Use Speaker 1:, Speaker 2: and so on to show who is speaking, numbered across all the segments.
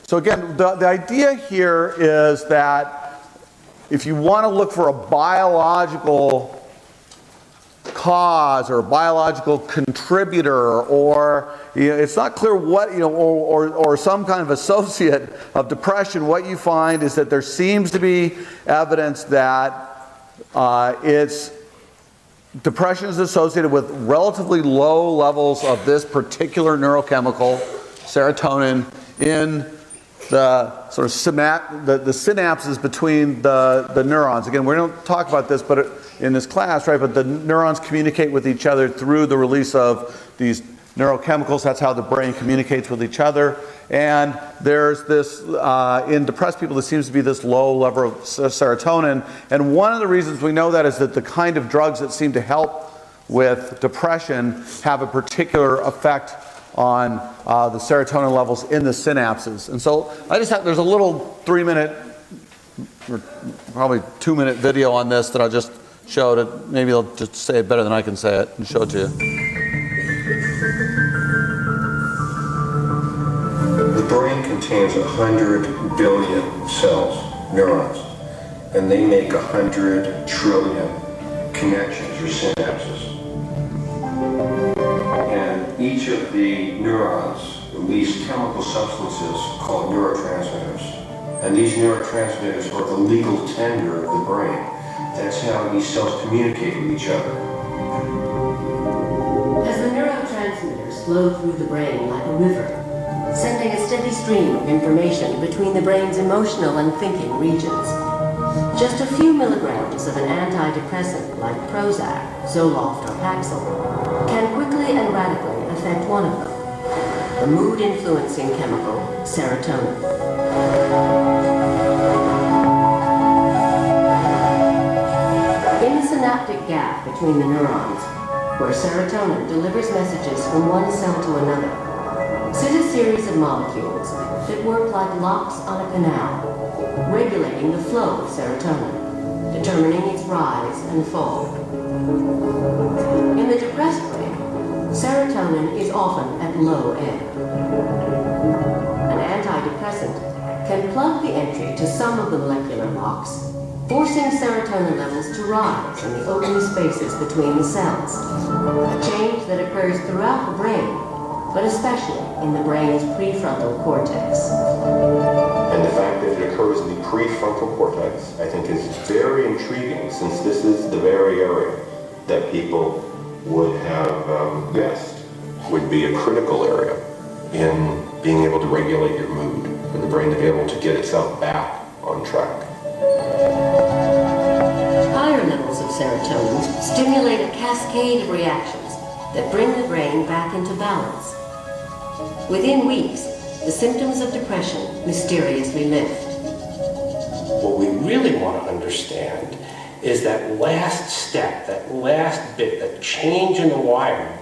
Speaker 1: So again, the idea here is that if you want to look for a biological cause or a biological contributor, or it's not clear what, or some kind of associate of depression, what you find is that there seems to be evidence that depression is associated with relatively low levels of this particular neurochemical, serotonin, in the sort of the synapses between the neurons. Again, we don't talk about this in this class, right? But the neurons communicate with each other through the release of these neurochemicals. That's how the brain communicates with each other. And there's this, in depressed people, there seems to be this low level of serotonin. And one of the reasons we know that is that the kind of drugs that seem to help with depression have a particular effect on the serotonin levels in the synapses. And so there's a little 3-minute, or probably 2-minute video on this that I just showed it. Maybe they'll just say it better than I can say it and show it to you.
Speaker 2: The brain contains 100 billion cells, neurons, and they make 100 trillion connections or synapses. And each of the neurons release chemical substances called neurotransmitters. And these neurotransmitters are the legal tender of the brain. That's how these cells communicate with each other.
Speaker 3: As the neurotransmitters flow through the brain like a river, sending a steady stream of information between the brain's emotional and thinking regions. Just a few milligrams of an antidepressant like Prozac, Zoloft, or Paxil can quickly and radically affect one of them, the mood-influencing chemical serotonin. In the synaptic gap between the neurons, where serotonin delivers messages from one cell to another, sit a series of molecules that work like locks on a canal, regulating the flow of serotonin, determining its rise and fall. In the depressed brain, serotonin is often at low ebb. An antidepressant can plug the entry to some of the molecular locks, forcing serotonin levels to rise in the open spaces between the cells, a change that occurs throughout the brain, but especially in the brain's prefrontal cortex.
Speaker 2: And the fact that it occurs in the prefrontal cortex, I think, is very intriguing, since this is the very area that people would have guessed would be a critical area in being able to regulate your mood, for the brain to be able to get itself back on track.
Speaker 3: Higher levels of serotonin stimulate a cascade of reactions that bring the brain back into balance. Within weeks, the symptoms of depression mysteriously lift.
Speaker 4: What we really want to understand is that last step, that last bit, that change in the wiring,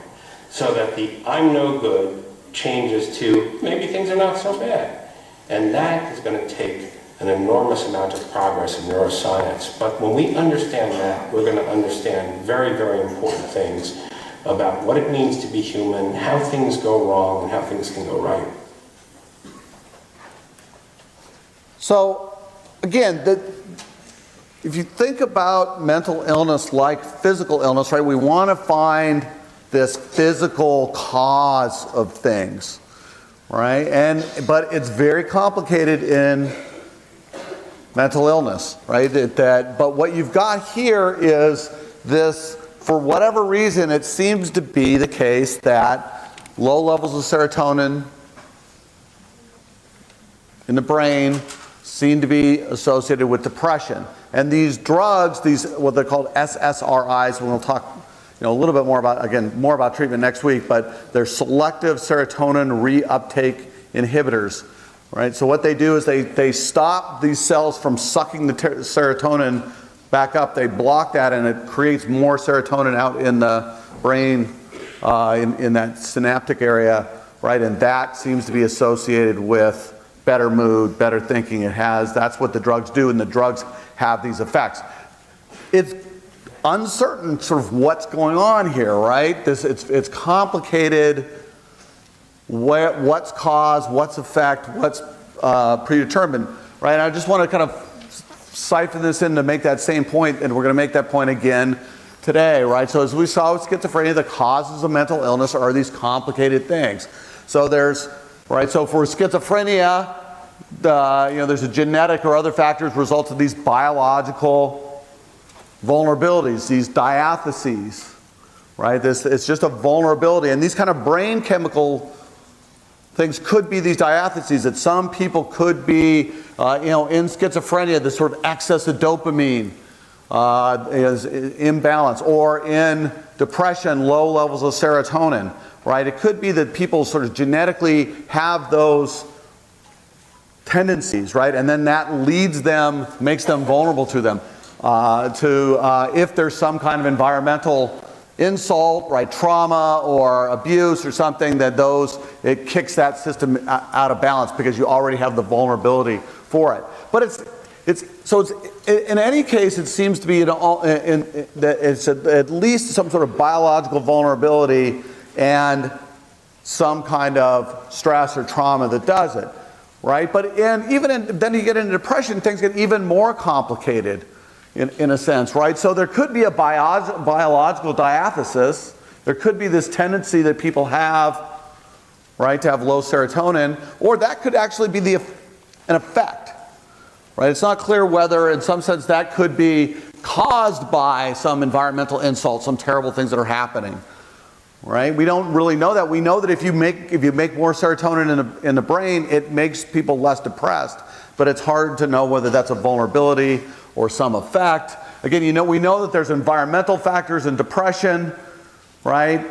Speaker 4: so that the I'm no good changes to maybe things are not so bad. And that is going to take an enormous amount of progress in neuroscience. But when we understand that, we're going to understand very, very important things about what it means to be human, how things go wrong, and how things can go right.
Speaker 1: So, again, if you think about mental illness like physical illness, right, we want to find this physical cause of things, right? But it's very complicated in mental illness, right? But what you've got here is this. For whatever reason, it seems to be the case that low levels of serotonin in the brain seem to be associated with depression. And these drugs, what they're called SSRIs, and we'll talk a little bit more about treatment next week, but they're selective serotonin reuptake inhibitors. Right? So what they do is they stop these cells from sucking the serotonin back up. They block that, and it creates more serotonin out in the brain, in that synaptic area, right? And that seems to be associated with better mood, better thinking. That's what the drugs do, and the drugs have these effects. It's uncertain sort of what's going on here, right? It's complicated. What's cause, what's effect, what's predetermined, right? And I just want to kind of siphon this in to make that same point, and we're going to make that point again today, right? So as we saw with schizophrenia, the causes of mental illness are these complicated things. So there's, right, so for schizophrenia, there's a genetic or other factors result of these biological vulnerabilities, these diatheses, right? It's just a vulnerability, and these kind of brain chemical things could be these diatheses that some people could be, in schizophrenia, this sort of excess of dopamine is imbalance, or in depression, low levels of serotonin, right? It could be that people sort of genetically have those tendencies, right? And then that leads them, makes them vulnerable to them. If there's some kind of environmental insult, right, trauma or abuse or something, that it kicks that system out of balance because you already have the vulnerability for it. But in any case, it seems to be that it's at least some sort of biological vulnerability and some kind of stress or trauma that does it, right? But then you get into depression, things get even more complicated. In a sense, right? So there could be a biological diathesis. There could be this tendency that people have, right, to have low serotonin, or that could actually be an effect, right? It's not clear whether, in some sense, that could be caused by some environmental insult, some terrible things that are happening, right? We don't really know that. We know that if you make more serotonin in the brain, it makes people less depressed, but it's hard to know whether that's a vulnerability or some effect. Again, we know that there's environmental factors in depression, right?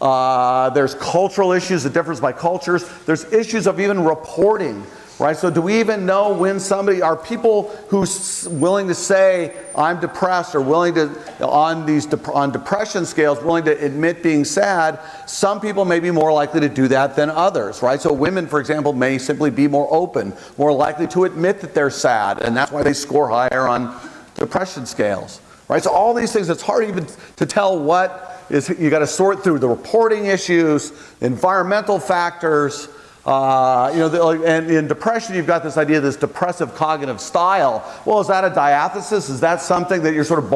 Speaker 1: There's cultural issues, the difference by cultures. There's issues of even reporting, right? So do we even know when are people who's willing to say, I'm depressed, or willing to, on depression scales, willing to admit being sad? Some people may be more likely to do that than others, right? So women, for example, may simply be more open, more likely to admit that they're sad, and that's why they score higher on depression scales, right? So all these things, it's hard even to tell what is, you got to sort through the reporting issues, environmental factors, and in depression, you've got this idea of this depressive cognitive style. Well, is that a diathesis? Is that something that you're sort of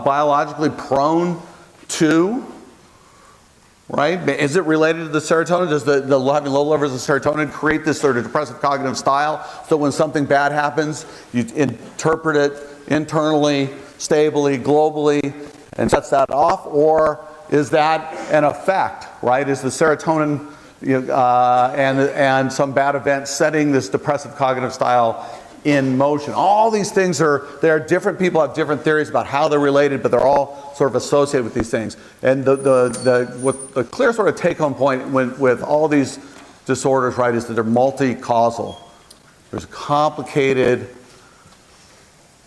Speaker 1: biologically prone to? Right? Is it related to the serotonin? Does the having low levels of serotonin create this sort of depressive cognitive style? So when something bad happens, you interpret it internally, stably, globally, and sets that off? Or is that an effect? Right? Is the serotonin and some bad event setting this depressive cognitive style in motion? All these things different people have different theories about how they're related, but they're all sort of associated with these things. And the clear sort of take-home point with all these disorders, right, is that they're multi-causal. There's a complicated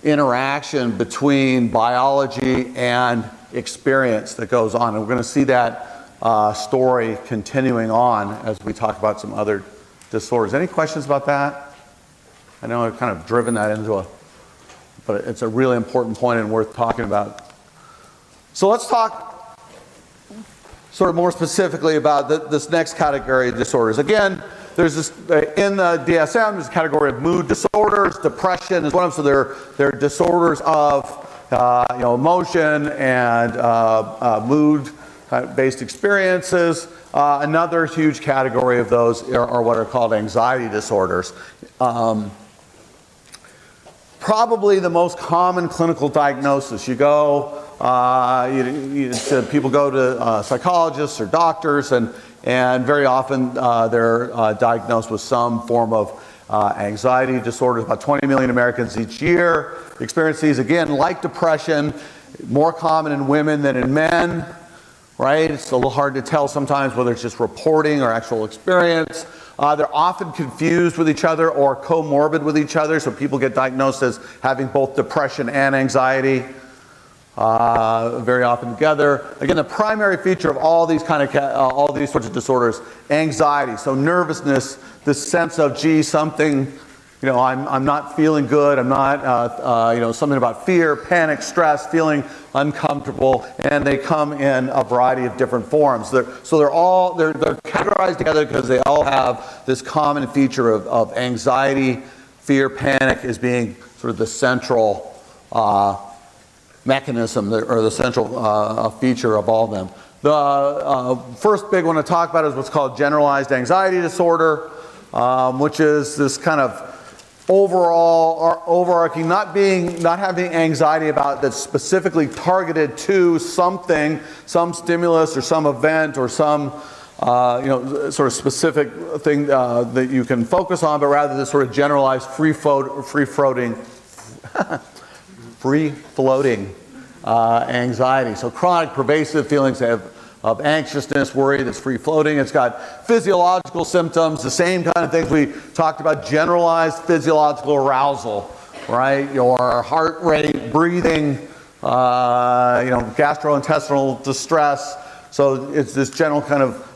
Speaker 1: interaction between biology and experience that goes on, and we're going to see that story continuing on as we talk about some other disorders. Any questions about that? I know I've kind of driven that but it's a really important point and worth talking about. So let's talk sort of more specifically about this next category of disorders. Again, there's this, in the DSM, there's a category of mood disorders. Depression is one of them, so they're disorders of emotion and mood based experiences. Another huge category of those are what are called anxiety disorders. Probably the most common clinical diagnosis. You go, people go to psychologists or doctors, and very often they're diagnosed with some form of anxiety disorders. About 20 million Americans each year experience these. Again, like depression, more common in women than in men. Right? It's a little hard to tell sometimes whether it's just reporting or actual experience. They're often confused with each other or comorbid with each other, so people get diagnosed as having both depression and anxiety very often together. Again, the primary feature of all these all these sorts of disorders, anxiety, so nervousness, this sense of, gee, something you know, I'm not feeling good, I'm not, you know, something about fear, panic, stress, feeling uncomfortable, and they come in a variety of different forms. They're categorized together because they all have this common feature of anxiety, fear, panic as being sort of the central mechanism or the central feature of all of them. The first big one to talk about is what's called generalized anxiety disorder, which is this kind of overall or overarching, not having anxiety about that's specifically targeted to something, some stimulus or some event or some you know, sort of specific thing that you can focus on, but rather this sort of generalized free-floating anxiety. So chronic pervasive feelings of anxiousness, worry that's free-floating. It's got physiological symptoms, the same kind of things we talked about, generalized physiological arousal, right? Your heart rate, breathing, you know, gastrointestinal distress. So it's this general kind of,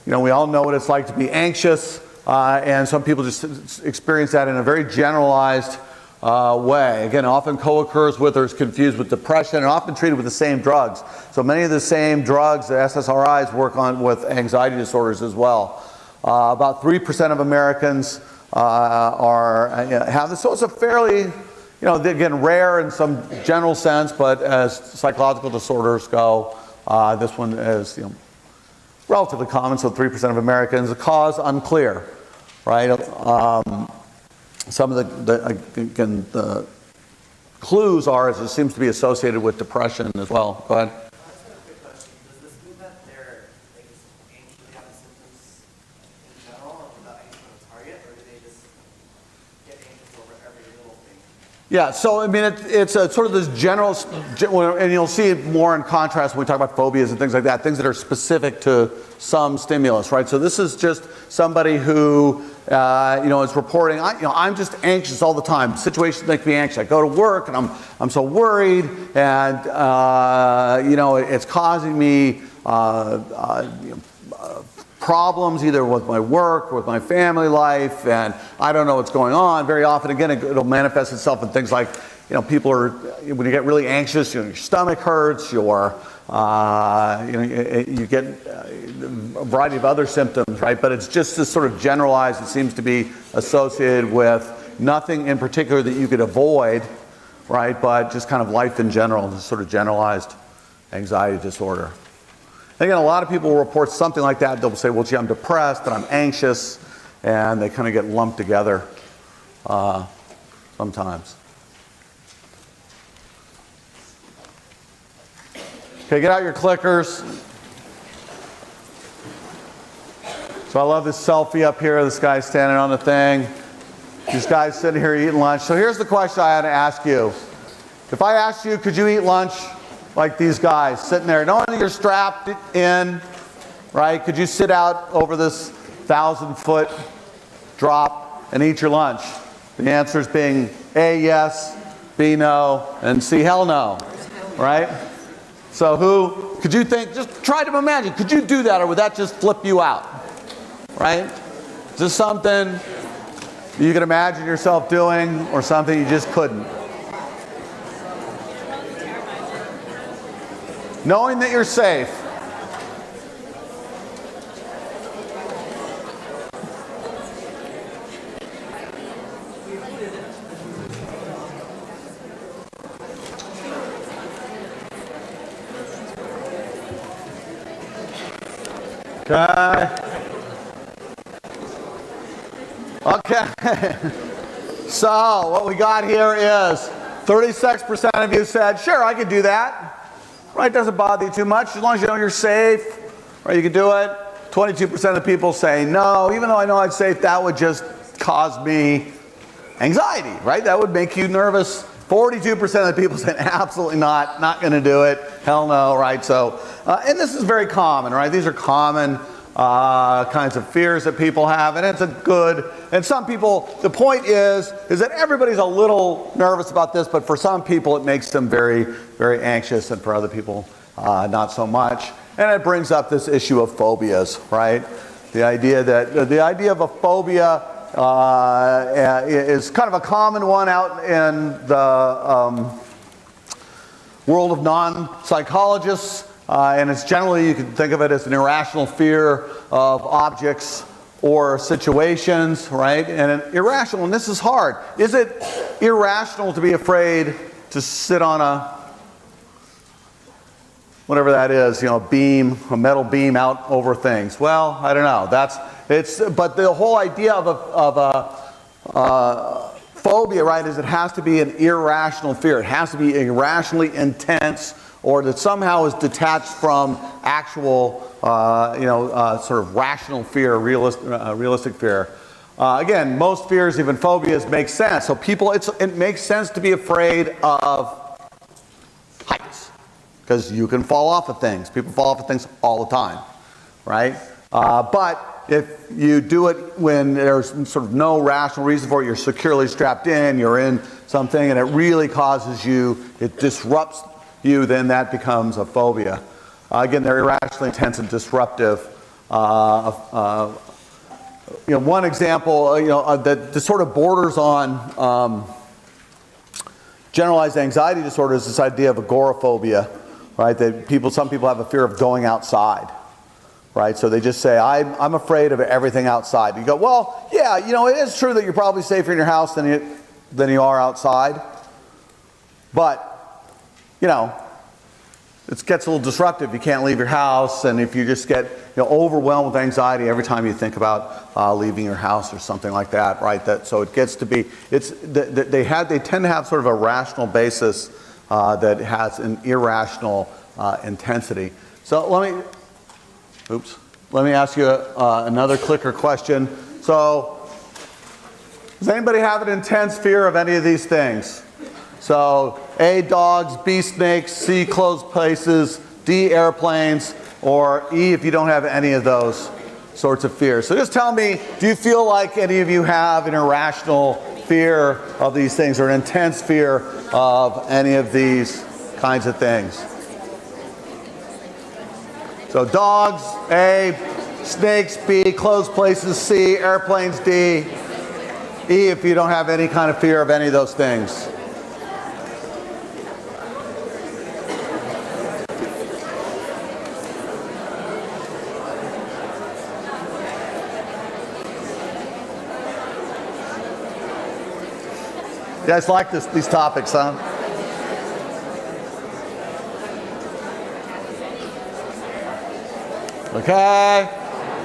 Speaker 1: you know, we all know what it's like to be anxious, and some people just experience that in a very generalized way. Again, often co-occurs with or is confused with depression and often treated with the same drugs. So many of the same drugs, the SSRIs, work on with anxiety disorders as well. About 3% of Americans have this. So it's a fairly, you know, again, rare in some general sense, but as psychological disorders go, this one is, you know, relatively common. So 3% of Americans. The cause unclear, right? Some of the clues are as it seems to be associated with depression as well. Go ahead.
Speaker 5: I just have a quick question. Does this mean that they just anxiously have symptoms in general and without any sort of target, or do they just get anxious over every little thing?
Speaker 1: Yeah, so I mean, it's a sort of this general, and you'll see it more in contrast when we talk about phobias and things like that, things that are specific to some stimulus, right? So this is just somebody who, you know, is reporting, you know, I'm just anxious all the time. Situations make me anxious. I go to work and I'm so worried, and you know, it's causing me you know, problems either with my work, with my family life, and I don't know what's going on. Very often, again, it'll manifest itself in things like, you know, people are, when you get really anxious, you know, your stomach hurts, your, you know, you get a variety of other symptoms, right? But it's just this sort of generalized, it seems to be associated with nothing in particular that you could avoid, right? But just kind of life in general, this sort of generalized anxiety disorder. Again, a lot of people will report something like that. They'll say, well, gee, I'm depressed and I'm anxious, and they kind of get lumped together sometimes. Okay, get out your clickers. So I love this selfie up here. This guy's standing on the thing. This guy's sitting here eating lunch. So here's the question I had to ask you. If I asked you, could you eat lunch like these guys sitting there, knowing that you're strapped in, right? Could you sit out over this 1,000-foot drop and eat your lunch? The answers being A, yes, B, no, and C, hell no, right? So who, could you think, just try to imagine, could you do that, or would that just flip you out, right? Is this something you could imagine yourself doing, or something you just couldn't? Knowing that you're safe. Okay. So what we got here is 36% of you said, sure, I could do that. Right, doesn't bother you too much. As long as you know you're safe, right, you can do it. 22% of the people say no, even though I know I'm safe, that would just cause me anxiety, right? That would make you nervous. 42% of the people say absolutely not going to do it. Hell no, right? So, and this is very common, right? These are common kinds of fears that people have, and it's a good, and some people, the point is that everybody's a little nervous about this, but for some people it makes them very, very anxious, and for other people not so much. And it brings up this issue of phobias, right? The idea of a phobia is kind of a common one out in the world of non-psychologists, and it's generally, you can think of it as an irrational fear of objects or situations, right? And an irrational, and this is hard. Is it irrational to be afraid to sit on a, whatever that is, you know, beam, a metal beam out over things? Well, I don't know. But the whole idea of a phobia, right, is it has to be an irrational fear. It has to be irrationally intense, or that somehow is detached from actual, sort of rational fear, realistic fear. Again, most fears, even phobias, make sense. So it makes sense to be afraid of heights, because you can fall off of things. People fall off of things all the time, right? But if you do it when there's sort of no rational reason for it, you're securely strapped in, you're in something, and it really causes you, it disrupts you, then that becomes a phobia. Again, they're irrationally intense and disruptive. One example, that sort of borders on generalized anxiety disorder is this idea of agoraphobia, right? That some people have a fear of going outside, right? So they just say, I'm afraid of everything outside. You go, well, yeah, it is true that you're probably safer in your house than you are outside, but it gets a little disruptive. You can't leave your house, and if you just get overwhelmed with anxiety every time you think about leaving your house or something like that, right? So it gets to be, they tend to have sort of a rational basis that has an irrational intensity. So let me ask you another clicker question. So does anybody have an intense fear of any of these things? So A, dogs, B, snakes, C, closed places, D, airplanes, or E, if you don't have any of those sorts of fears. So just tell me, do you feel like any of you have an irrational fear of these things, or an intense fear of any of these kinds of things? So dogs, A, snakes, B, closed places, C, airplanes, D, E, if you don't have any kind of fear of any of those things. You guys like these topics, huh? Okay,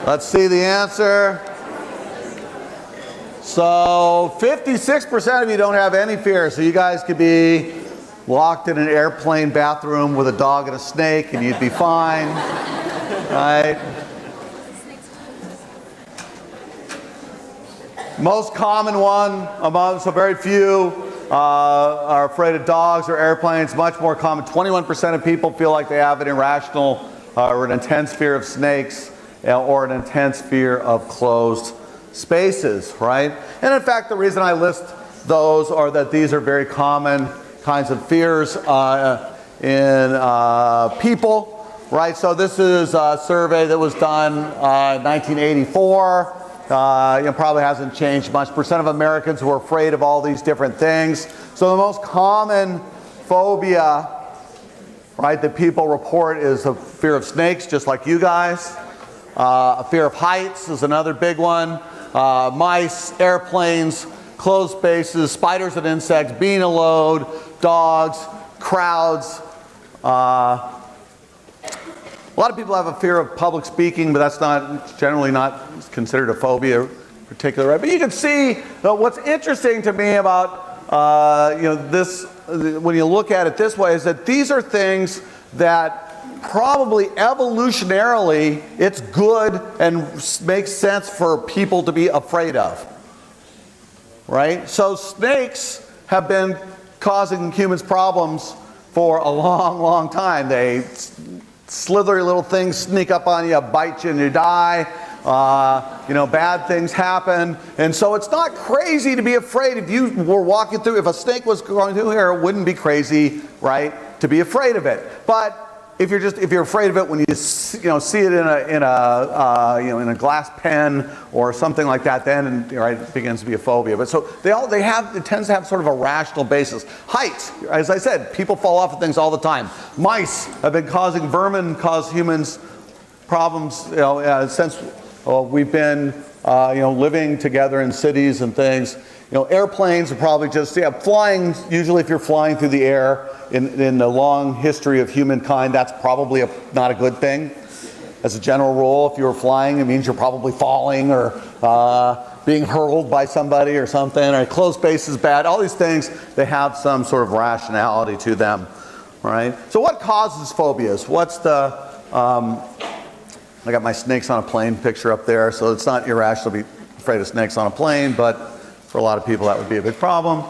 Speaker 1: let's see the answer. So 56% of you don't have any fear, so you guys could be locked in an airplane bathroom with a dog and a snake and you'd be fine, right? Most common one among, so very few are afraid of dogs or airplanes. Much more common, 21% of people feel like they have an irrational or an intense fear of snakes or an intense fear of closed spaces, right? And in fact, the reason I list those are that these are very common kinds of fears in people, right? So this is a survey that was done in 1984. Probably hasn't changed much. Percent of Americans who are afraid of all these different things. So the most common phobia, right, that people report is a fear of snakes, just like you guys. A fear of heights is another big one. Mice, airplanes, closed spaces, spiders and insects, being alone, dogs, crowds. A lot of people have a fear of public speaking, but that's generally not considered a phobia particularly, right? But you can see what's interesting to me about this, when you look at it this way, is that these are things that probably evolutionarily it's good and makes sense for people to be afraid of, right? So snakes have been causing humans problems for a long, long time. They slithery little things sneak up on you, bite you, and you die. Bad things happen. And so it's not crazy to be afraid. If you were walking through, if a snake was going through here, it wouldn't be crazy, right, to be afraid of it. But if you're afraid of it when you see it in a glass pen or something like that, then it begins to be a phobia. But so it tends to have sort of a rational basis. Heights, as I said, people fall off of things all the time. Mice have been vermin cause humans problems since we've been living together in cities and things. Airplanes are probably just flying. Usually, if you're flying through the air in the long history of humankind, that's probably not a good thing. As a general rule, if you're flying, it means you're probably falling or being hurled by somebody or something. Or closed space is bad. All these things, they have some sort of rationality to them, right? So, what causes phobias? What's the I got my snakes on a plane picture up there, so it's not irrational to be afraid of snakes on a plane, but for a lot of people that would be a big problem.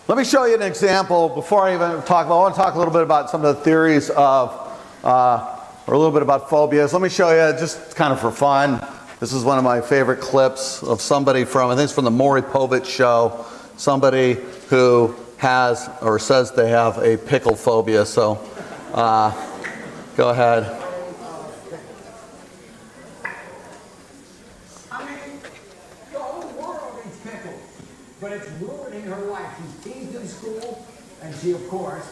Speaker 1: Let me show you an example before I even talk about, I want to talk a little bit about some of the theories of, or a little bit about phobias. Let me show you, just kind of for fun, this is one of my favorite clips of somebody from, I think it's from the Maury Povich show, somebody who has or says they have a pickle phobia, so go ahead.
Speaker 6: I mean, the whole world eats pickles, but it's ruining her life. She's teased in school, and she, of course,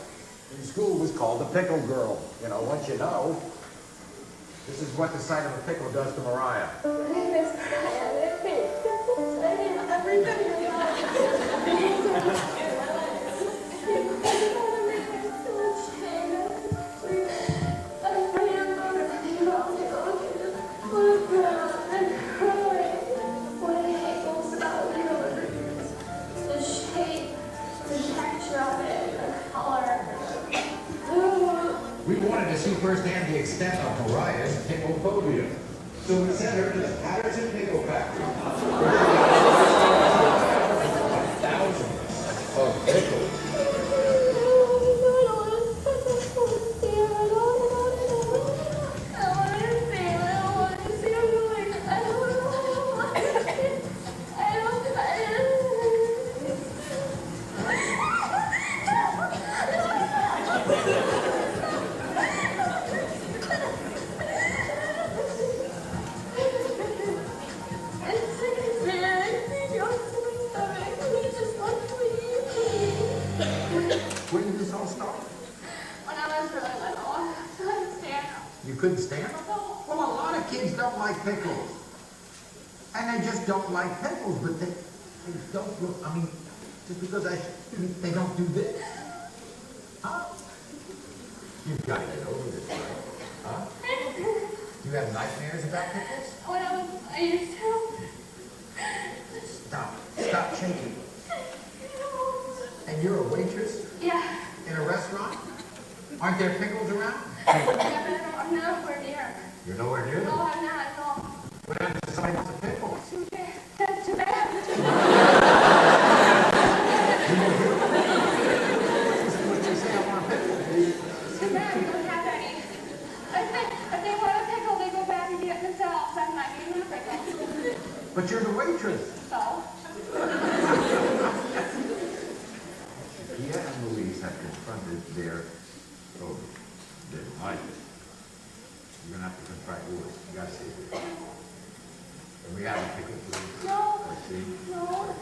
Speaker 6: in school was called the pickle girl. Once you know, this is what the sight of a pickle does to Mariah.
Speaker 7: My name is Kaya. I hate pickles. I hate everything about it.
Speaker 6: We wanted to see firsthand the extent of Mariah's pickle phobia. So we sent her to the Patterson Pickle Factory. Thousands of pickles. When did this all start?
Speaker 7: When I was really little, I couldn't stand them.
Speaker 6: You couldn't stand them? Well, a lot of kids don't like pickles. And they just don't like pickles, but they don't look, just because they don't do this. Huh? You've got to get over this, right? Huh? You have nightmares about pickles?
Speaker 7: When I used to.
Speaker 6: Stop shaking. And you're a waitress?
Speaker 7: Yeah.
Speaker 6: In a restaurant? Aren't there pickles around?
Speaker 7: Yeah, but I'm nowhere near.
Speaker 6: You're nowhere near
Speaker 7: No,
Speaker 6: them.
Speaker 7: I'm not. No.
Speaker 6: What happens if somebody wants a pickle?
Speaker 7: Too bad. That's too bad.
Speaker 6: What they say, I want a pickle.
Speaker 7: Too bad we don't have any. If they want a pickle, they go back and get it themselves. I'm not getting a pickle.
Speaker 6: But you're the waitress.
Speaker 7: So.
Speaker 6: Leah and Louise have confronted their phobia. They don't like it. You're gonna have to confront yours. You gotta see it. Can we have a pickle, please?
Speaker 7: No.
Speaker 6: Let's see.
Speaker 7: No.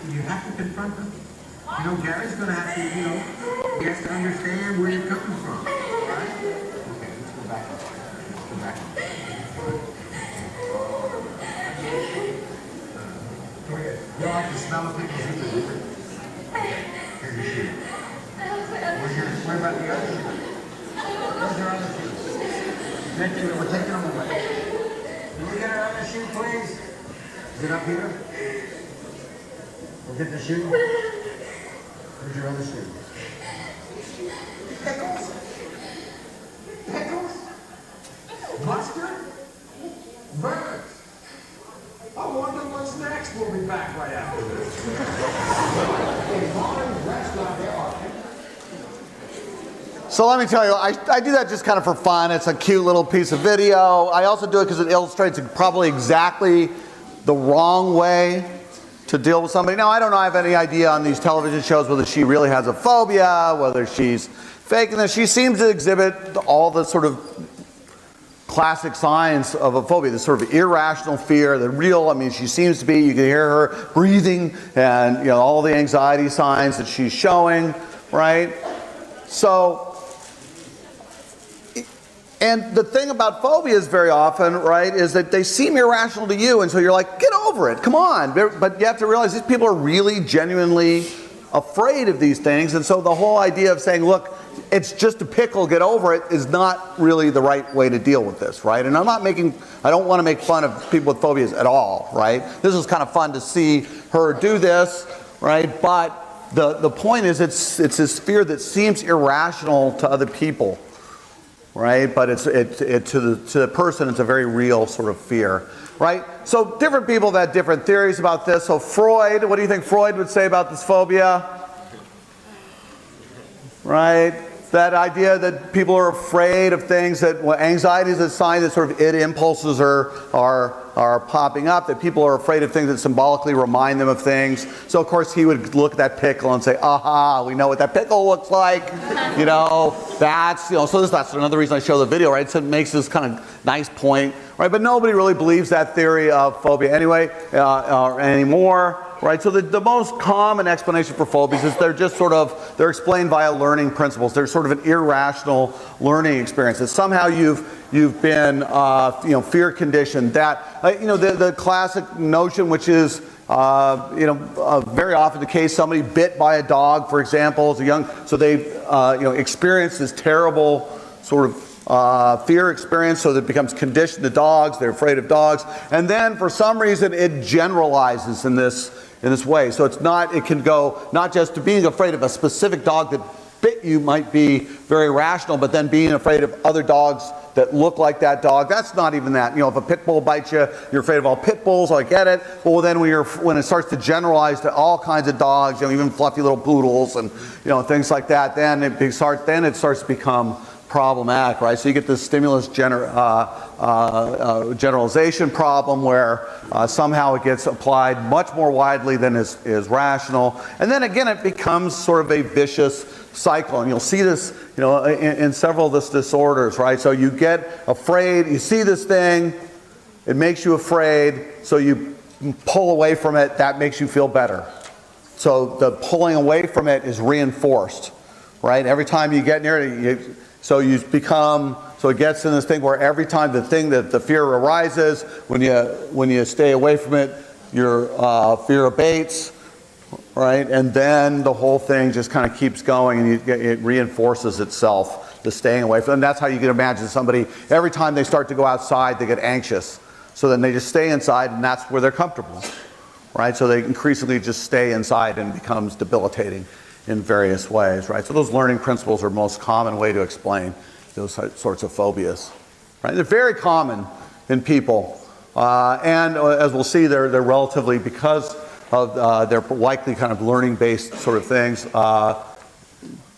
Speaker 6: You have to confront them. Gary's gonna have to, he has to understand where you're coming from. Right? Okay, let's go back. Let's go back. You'll have to smell the pickles either. Here's your shoe. Where about the other shoe? Where's your other shoe? We're taking them away. Can we get our other shoe, please? Is it up here? We'll get the shoe. going to see. Pickles? Pickles? Mustard? Birds? I wonder what's next. We'll be back right after this. In Molly's restaurant, there are
Speaker 1: So let me tell you, I do that just kind of for fun. It's a cute little piece of video. I also do it because it illustrates probably exactly the wrong way to deal with somebody. Now, I don't know, I have any idea on these television shows whether she really has a phobia, whether she's faking this. She seems to exhibit all the sort of classic signs of a phobia, this sort of irrational fear, the real, I mean, she seems to be, you can hear her breathing and, you know, all the anxiety signs that she's showing, right? So, and the thing about phobias very often, right, is that they seem irrational to you, and so you're like, get over it, come on. But you have to realize these people are really genuinely afraid of these things, and so the whole idea of saying, look, it's just a pickle, get over it, is not really the right way to deal with this, right? And I don't want to make fun of people with phobias at all, right? This is kind of fun to see her do this, right? But the point is it's this fear that seems irrational to other people, right? But to the person, it's a very real sort of fear, right? So different people have had different theories about this. So Freud, what do you think Freud would say about this phobia? Right? That idea that people are afraid of things, that anxiety is a sign that sort of id impulses are popping up, that people are afraid of things that symbolically remind them of things. So of course he would look at that pickle and say, aha, we know what that pickle looks like. You know, that's, you know, so that's another reason I show the video, right? So it makes this kind of nice point, right? But nobody really believes that theory of phobia anyway, anymore. Right, so the most common explanation for phobias is they're explained via learning principles. They're sort of an irrational learning experience. That somehow you've been fear conditioned. That the classic notion, which is very often the case, somebody bit by a dog, for example, as a young, so they experience this terrible sort of fear experience, so that it becomes conditioned to dogs. They're afraid of dogs, and then for some reason it generalizes in this way. So it can go not just to being afraid of a specific dog that bit you might be very rational, but then being afraid of other dogs that look like that dog. That's not even that. You know, if a pit bull bites you, you're afraid of all pit bulls. I get it. Well, then when it starts to generalize to all kinds of dogs, even fluffy little poodles and things like that, then it starts to become problematic, right? So you get this stimulus generalization problem where somehow it gets applied much more widely than is rational, and then again it becomes sort of a vicious cycle, and you'll see this, in several of these disorders, right? So you get afraid, you see this thing, it makes you afraid, so you pull away from it, that makes you feel better. So the pulling away from it is reinforced, right? Every time you get near it, so it gets in this thing where every time the fear arises, when you stay away from it, your fear abates, right? And then the whole thing just kind of keeps going, and it reinforces itself, the staying away from it. And that's how you can imagine somebody, every time they start to go outside, they get anxious. So then they just stay inside, and that's where they're comfortable, right? So they increasingly just stay inside, and it becomes debilitating in various ways, right? So those learning principles are the most common way to explain those sorts of phobias, right? They're very common in people, and as we'll see, they're relatively, because of their likely kind of learning-based sort of things,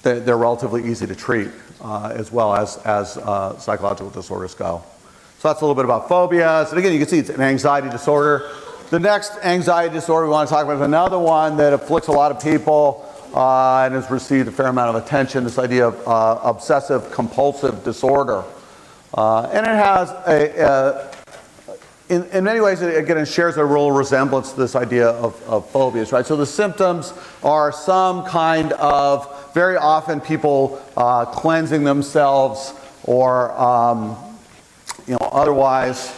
Speaker 1: they're relatively easy to treat, as well as psychological disorders go. So that's a little bit about phobias. And again, you can see it's an anxiety disorder. The next anxiety disorder we want to talk about is another one that afflicts a lot of people, and has received a fair amount of attention, this idea of obsessive-compulsive disorder. And it has in many ways, again, it shares a real resemblance to this idea of phobias, right? So the symptoms are some kind of, very often people cleansing themselves, or otherwise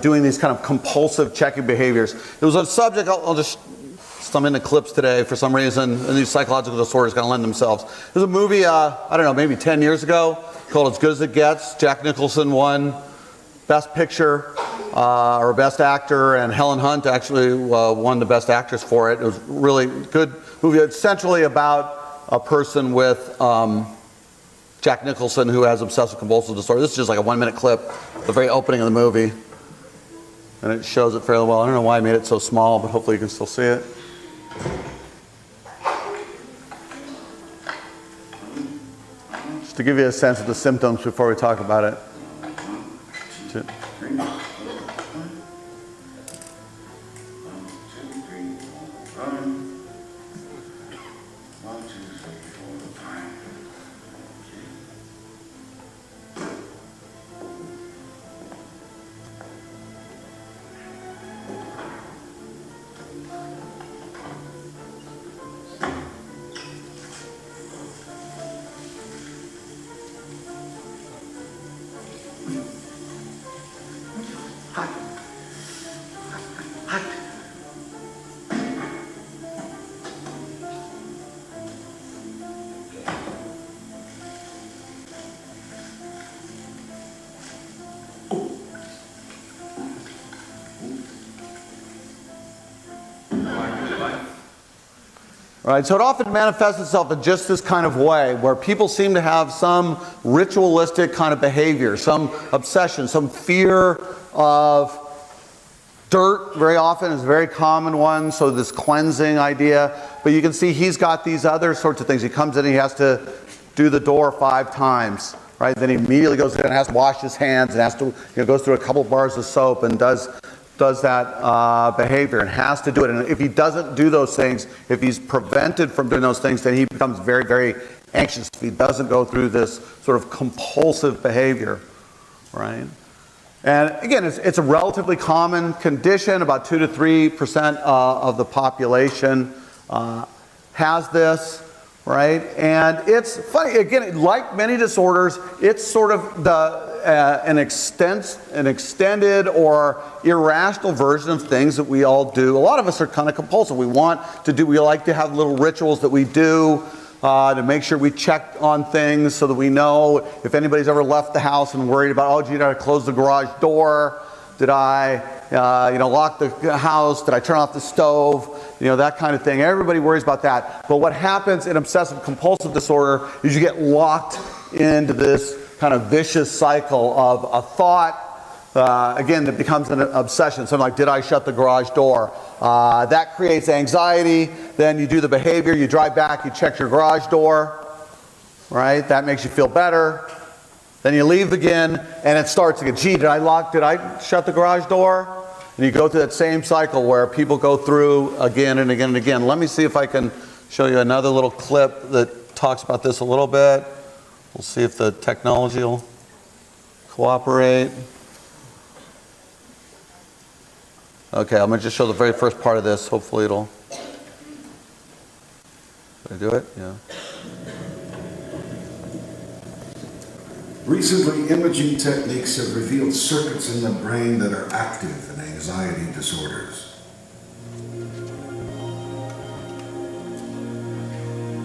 Speaker 1: doing these kind of compulsive checking behaviors. There was a subject, I'll just, I'm into clips today for some reason, and these psychological disorders kind of lend themselves. There's a movie, I don't know, maybe 10 years ago, called As Good as It Gets. Jack Nicholson won Best Picture, or Best Actor, and Helen Hunt actually won the Best Actress for it. It was really good movie. It's essentially about a person with Jack Nicholson who has obsessive-compulsive disorder. This is just like a 1-minute clip, the very opening of the movie. And it shows it fairly well. I don't know why I made it so small, but hopefully you can still see it. Just to give you a sense of the symptoms before we talk about it. Right, so it often manifests itself in just this kind of way, where people seem to have some ritualistic kind of behavior, some obsession, some fear of dirt. Very often is a very common one, so this cleansing idea. But you can see he's got these other sorts of things. He comes in, he has to do the door 5 times, right? Then he immediately goes in and has to wash his hands and has to, goes through a couple bars of soap and does that behavior and has to do it. And if he doesn't do those things, if he's prevented from doing those things, then he becomes very, very anxious if he doesn't go through this sort of compulsive behavior, right? And again, it's a relatively common condition. About 2 to 3% of the population has this, right? And it's funny, again, like many disorders, it's sort of an extended or irrational version of things that we all do. A lot of us are kind of compulsive. We like to have little rituals that we do to make sure we check on things so that we know if anybody's ever left the house and worried about, oh, gee, did I close the garage door? Did I, lock the house? Did I turn off the stove? That kind of thing. Everybody worries about that. But what happens in obsessive-compulsive disorder is you get locked into this kind of vicious cycle of a thought, again, that becomes an obsession. Something like, did I shut the garage door? That creates anxiety. Then you do the behavior. You drive back. You check your garage door. Right? That makes you feel better. Then you leave again, and it starts again. Gee, did I shut the garage door? And you go through that same cycle where people go through again and again and again. Let me see if I can show you another little clip that talks about this a little bit. We'll see if the technology will cooperate. Okay, I'm going to just show the very first part of this. Hopefully it'll... Did I do it? Yeah.
Speaker 8: Recently, imaging techniques have revealed circuits in the brain that are active in anxiety disorders.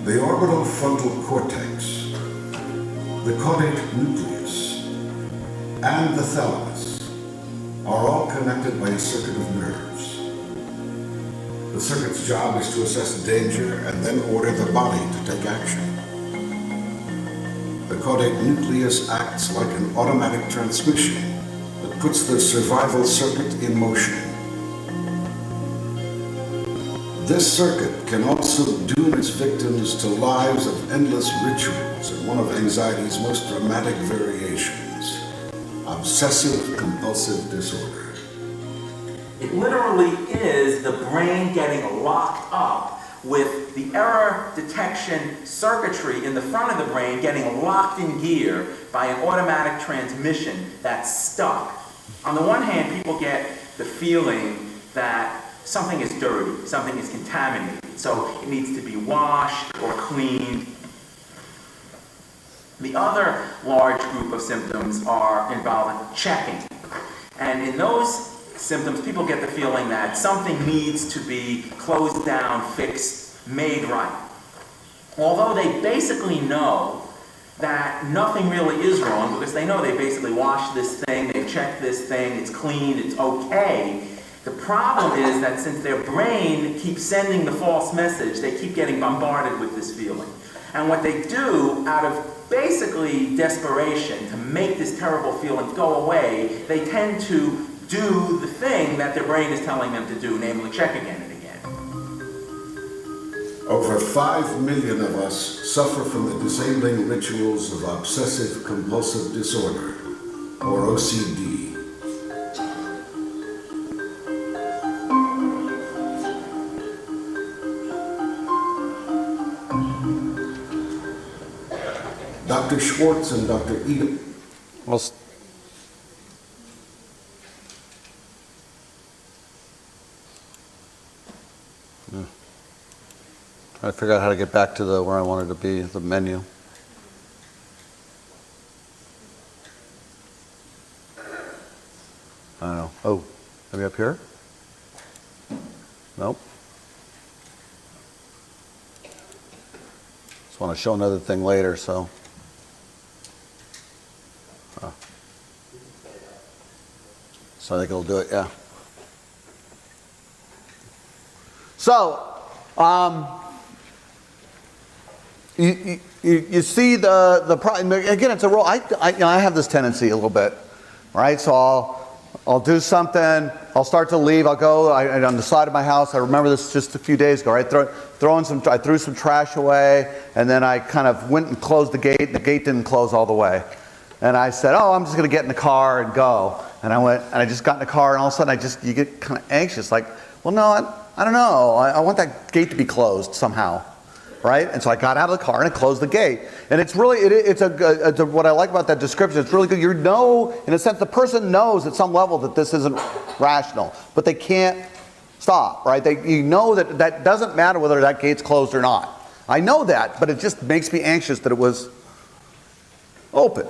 Speaker 8: The orbital frontal cortex, the caudate nucleus, and the thalamus are all connected by a circuit of nerves. The circuit's job is to assess danger and then order the body to take action. The caudate nucleus acts like an automatic transmission that puts the survival circuit in motion. This circuit can also doom its victims to lives of endless rituals in one of anxiety's most dramatic variations, obsessive-compulsive disorder.
Speaker 9: It literally is the brain getting locked up with the error detection circuitry in the front of the brain getting locked in gear by an automatic transmission that's stuck. On the one hand, people get the feeling that something is dirty, something is contaminated, so it needs to be washed or cleaned. The other large group of symptoms are involving checking. And in those symptoms, people get the feeling that something needs to be closed down, fixed, made right. Although they basically know that nothing really is wrong, because they know they basically washed this thing, they've checked this thing, it's clean, it's okay, The problem is that since their brain keeps sending the false message, they keep getting bombarded with this feeling. And what they do, out of basically desperation to make this terrible feeling go away, they tend to do the thing that their brain is telling them to do, namely check again and again.
Speaker 8: Over 5 million of us suffer from the disabling rituals of obsessive-compulsive disorder, or OCD. Dr. Schwartz and Dr. Edom.
Speaker 1: Well, trying to figure out how to get back to where I wanted to be, the menu. I don't know. Oh, maybe up here? Nope. Just want to show another thing later, so. So I think it'll do it, yeah. So, you see the problem. Again, it's a role. I have this tendency a little bit, right? So I'll do something. I'll start to leave. I'll go on the side of my house. I remember this just a few days ago. Right? I threw some trash away, and then I kind of went and closed the gate. And the gate didn't close all the way, and I said, "Oh, I'm just going to get in the car and go." And I went, and I just got in the car, and all of a sudden, you get kind of anxious, like, well, no, I don't know. I want that gate to be closed somehow. Right? And so I got out of the car and I closed the gate. And it's really, it's what I like about that description, it's really good. You know, in a sense, the person knows at some level that this isn't rational, but they can't stop, right? You know that doesn't matter whether that gate's closed or not. I know that, but it just makes me anxious that it was open,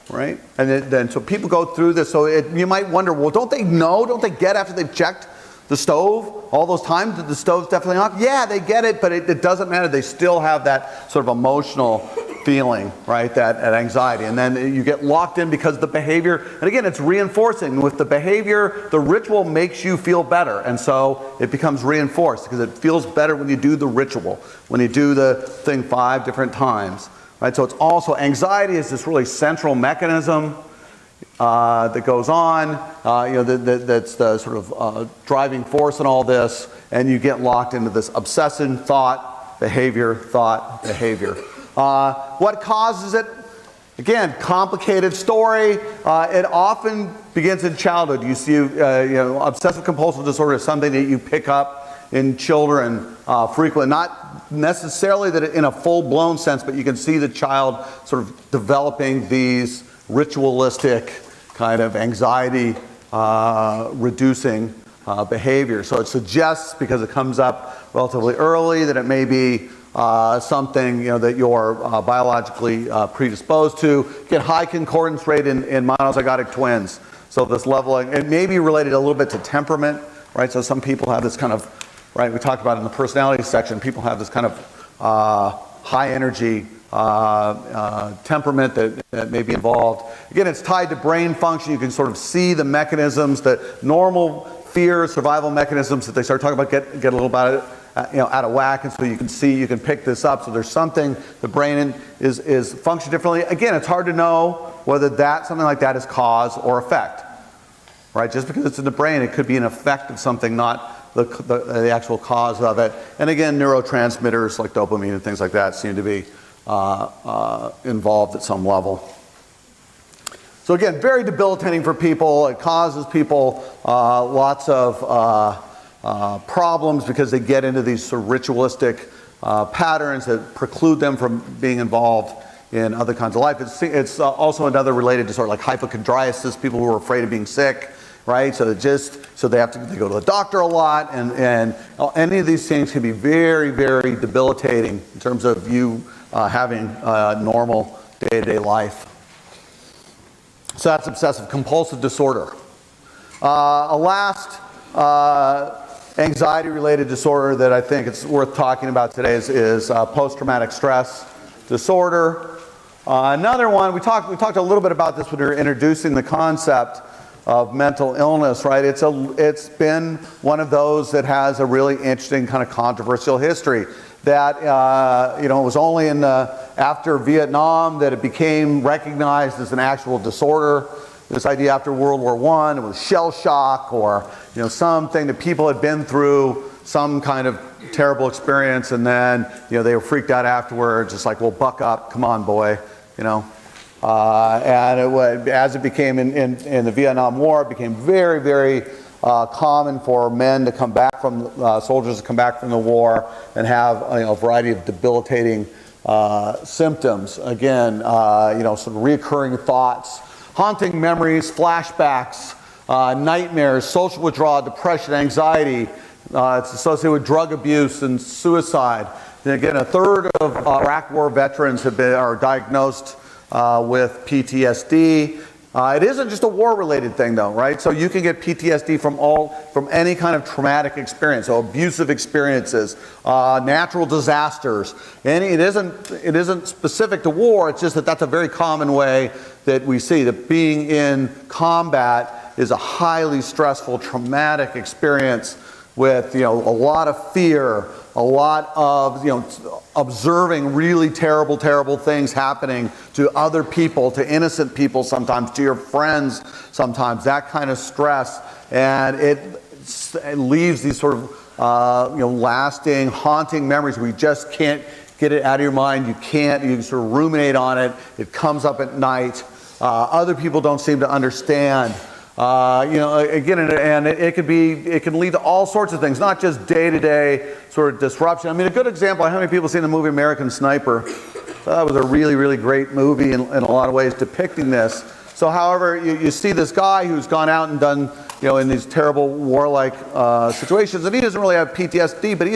Speaker 1: right? And then so people go through this, so you might wonder, well, don't they know? Don't they get after they've checked the stove all those times that the stove's definitely off? Yeah, they get it, but it doesn't matter. They still have that sort of emotional feeling, right? That anxiety. And then you get locked in because the behavior, and again, it's reinforcing. With the behavior, the ritual makes you feel better. And so it becomes reinforced because it feels better when you do the ritual, when you do the thing 5 different times, right? So it's also, anxiety is this really central mechanism that goes on, that's the sort of driving force in all this, and you get locked into this obsession, thought, behavior. What causes it? Again, complicated story. It often begins in childhood. You see, obsessive-compulsive disorder is something that you pick up in children frequently. Not necessarily that in a full-blown sense, but you can see the child sort of developing these ritualistic kind of anxiety reducing behavior. So it suggests, because it comes up relatively early, that it may be something that you're biologically predisposed to. Get high concordance rate in monozygotic twins. So this leveling, it may be related a little bit to temperament, right? So some people have this kind of, right, we talked about in the personality section, people have this kind of high energy temperament that may be involved. Again, it's tied to brain function. You can sort of see the mechanisms, the normal fear survival mechanisms that they start talking about get a little bit out of whack, and so you can pick this up. So there's something, the brain is functioning differently. Again, it's hard to know whether something like that is cause or effect, right? Just because it's in the brain, it could be an effect of something, not the actual cause of it. And again, neurotransmitters like dopamine and things like that seem to be involved at some level. So again, very debilitating for people. It causes people lots of problems because they get into these sort of ritualistic patterns that preclude them from being involved in other kinds of life. It's also another related disorder like hypochondriasis, people who are afraid of being sick, right? So they go to the doctor a lot, and any of these things can be very, very debilitating in terms of you having a normal day-to-day life. So that's obsessive-compulsive disorder. A last anxiety-related disorder that I think it's worth talking about today is post-traumatic stress disorder. Another one, we talked a little bit about this when we were introducing the concept. of mental illness, right? It's been one of those that has a really interesting kind of controversial history. That it was only after Vietnam that it became recognized as an actual disorder. This idea after World War I, it was shell shock, or something that people had been through some kind of terrible experience, and then they were freaked out afterwards. It's like, well, buck up, come on, boy, And as it became in the Vietnam War, it became very, very common for men to come back from soldiers to come back from the war and have a variety of debilitating symptoms. Again, some reoccurring thoughts, haunting memories, flashbacks, nightmares, social withdrawal, depression, anxiety. It's associated with drug abuse and suicide. And again, a third of Iraq War veterans are diagnosed with PTSD. It isn't just a war-related thing, though, right? So you can get PTSD from any kind of traumatic experience, so abusive experiences, natural disasters. It isn't specific to war. It's just that that's a very common way that we see that being in combat is a highly stressful, traumatic experience with a lot of fear, a lot of observing really terrible, terrible things happening to other people, to innocent people sometimes, to your friends sometimes, that kind of stress. And it leaves these sort of lasting, haunting memories where you just can't get it out of your mind. You sort of ruminate on it. It comes up at night. Other people don't seem to understand. Again, and it can lead to all sorts of things, not just day-to-day sort of disruption. I mean, a good example, how many people have seen the movie American Sniper? That was a really, really great movie in a lot of ways depicting this. So however, you see this guy who's gone out and done, in these terrible warlike situations, and he doesn't really have PTSD, but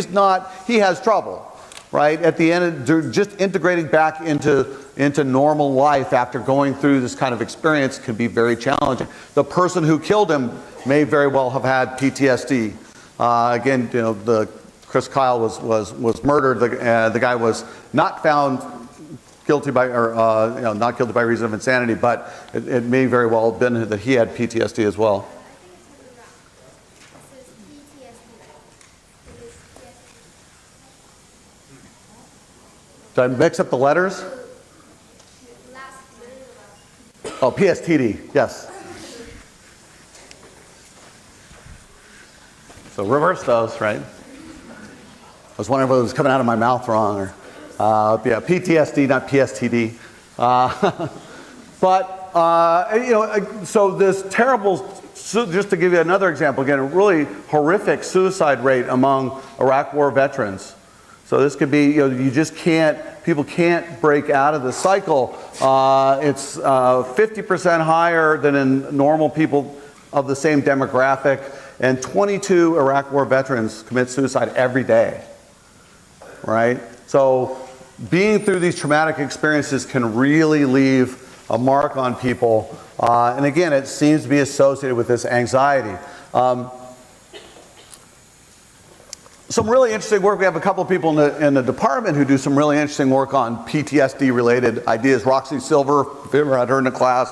Speaker 1: he has trouble, right? At the end, just integrating back into normal life after going through this kind of experience can be very challenging. The person who killed him may very well have had PTSD. Again, Chris Kyle was murdered. The guy was not found guilty by, not guilty by reason of insanity, but it may very well have been that he had PTSD as well. Did I mix up the letters? Oh, PSTD, yes. So reverse those, right? I was wondering whether it was coming out of my mouth wrong, or PTSD, not PSTD. So this terrible, just to give you another example, again, a really horrific suicide rate among Iraq War veterans. So this could be, people can't break out of the cycle. It's 50% higher than in normal people of the same demographic, and 22 Iraq War veterans commit suicide every day, right? So being through these traumatic experiences can really leave a mark on people. And again, it seems to be associated with this anxiety. Some really interesting work. We have a couple of people in the department who do some really interesting work on PTSD-related ideas. Roxy Silver, if you ever had her in the class,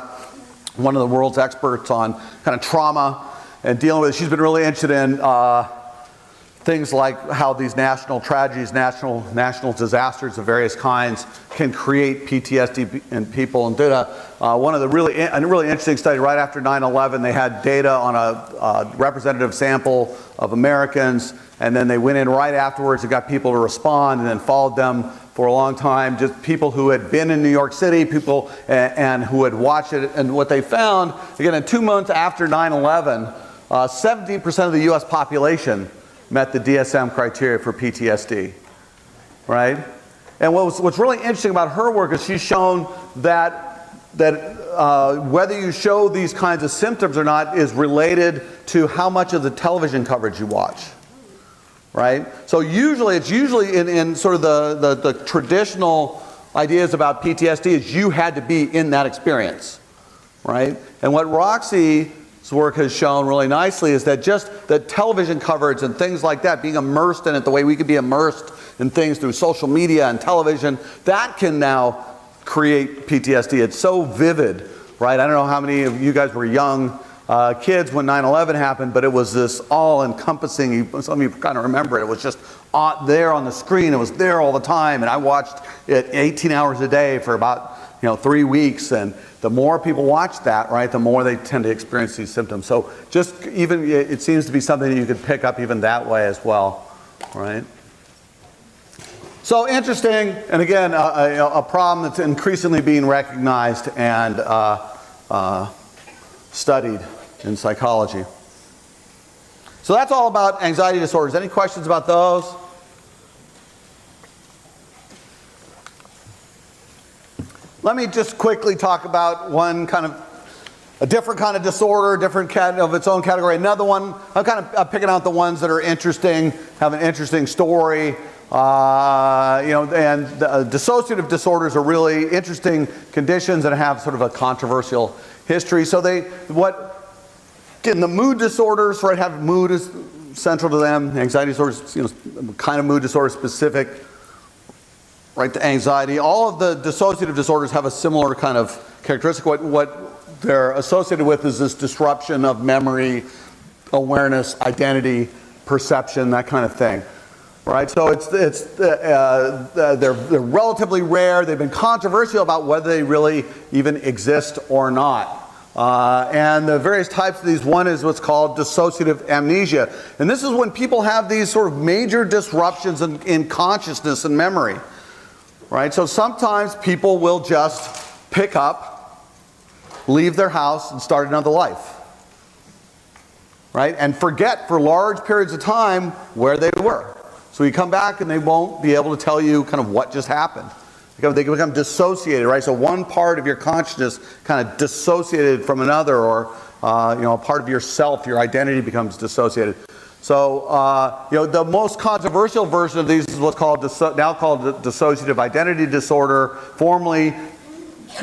Speaker 1: one of the world's experts on kind of trauma and dealing with it. She's been really interested in things like how these national tragedies, national disasters of various kinds can create PTSD in people, and did a really interesting study right after 9/11. They had data on a representative sample of Americans, and then they went in right afterwards and got people to respond, and then followed them for a long time, just people who had been in New York City, people and who had watched it. And what they found, again, in 2 months after 9/11, 17% of the US population met the DSM criteria for PTSD, right? And what's really interesting about her work is she's shown that whether you show these kinds of symptoms or not is related to how much of the television coverage you watch, right? So it's usually in sort of the traditional ideas about PTSD is you had to be in that experience, right? And what Roxy's work has shown really nicely is that just the television coverage and things like that, being immersed in it the way we could be immersed in things through social media and television, that can now create PTSD. It's so vivid, right? I don't know how many of you guys were young kids when 9/11 happened, but it was this all-encompassing, some of you kind of remember it, it was just there on the screen, it was there all the time, and I watched it 18 hours a day for about 3 weeks, and the more people watch that, right, the more they tend to experience these symptoms. So just even, it seems to be something that you could pick up even that way as well, right? So interesting, and again, a problem that's increasingly being recognized and studied in psychology. So that's all about anxiety disorders. Any questions about those? Let me just quickly talk about a different kind of disorder, different of its own category. Another one, I'm picking out the ones that are interesting, have an interesting story. And dissociative disorders are really interesting conditions and have sort of a controversial history. So the mood disorders, right, have mood is central to them. Anxiety disorders, kind of mood disorder specific, right, to anxiety. All of the dissociative disorders have a similar kind of characteristic. What they're associated with is this disruption of memory, awareness, identity, perception, that kind of thing. Right, so they're relatively rare. They've been controversial about whether they really even exist or not. And the various types of these, one is what's called dissociative amnesia. And this is when people have these sort of major disruptions in consciousness and memory. Right, so sometimes people will just pick up, leave their house, and start another life. Right, and forget for large periods of time where they were. So you come back and they won't be able to tell you kind of what just happened. They become dissociated, right? So one part of your consciousness kind of dissociated from another, or a part of yourself, your identity becomes dissociated. So the most controversial version of these is what's now called dissociative identity disorder, formerly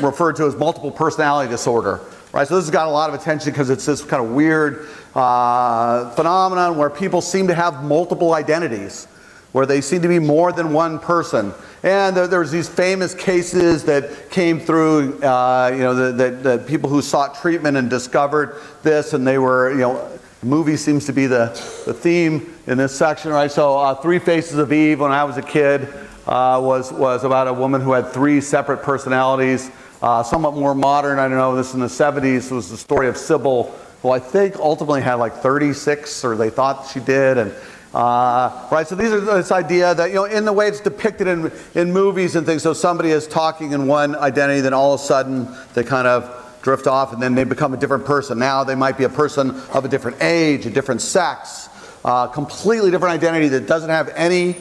Speaker 1: referred to as multiple personality disorder. Right? So this has got a lot of attention because it's this kind of weird phenomenon where people seem to have multiple identities, where they seem to be more than one person. And there's these famous cases that came through, that people who sought treatment and discovered this, and they were, movie seems to be the theme in this section, right? So Three Faces of Eve, when I was a kid, was about a woman who had 3 separate personalities. Somewhat more modern, I don't know, this in the 70s, was the story of Sybil, who I think ultimately had like 36, or they thought she did. And right, so these are this idea that, in the way it's depicted in movies and things, so somebody is talking in one identity, then all of a sudden they kind of drift off and then they become a different person. Now they might be a person of a different age, a different sex, completely different identity that doesn't have any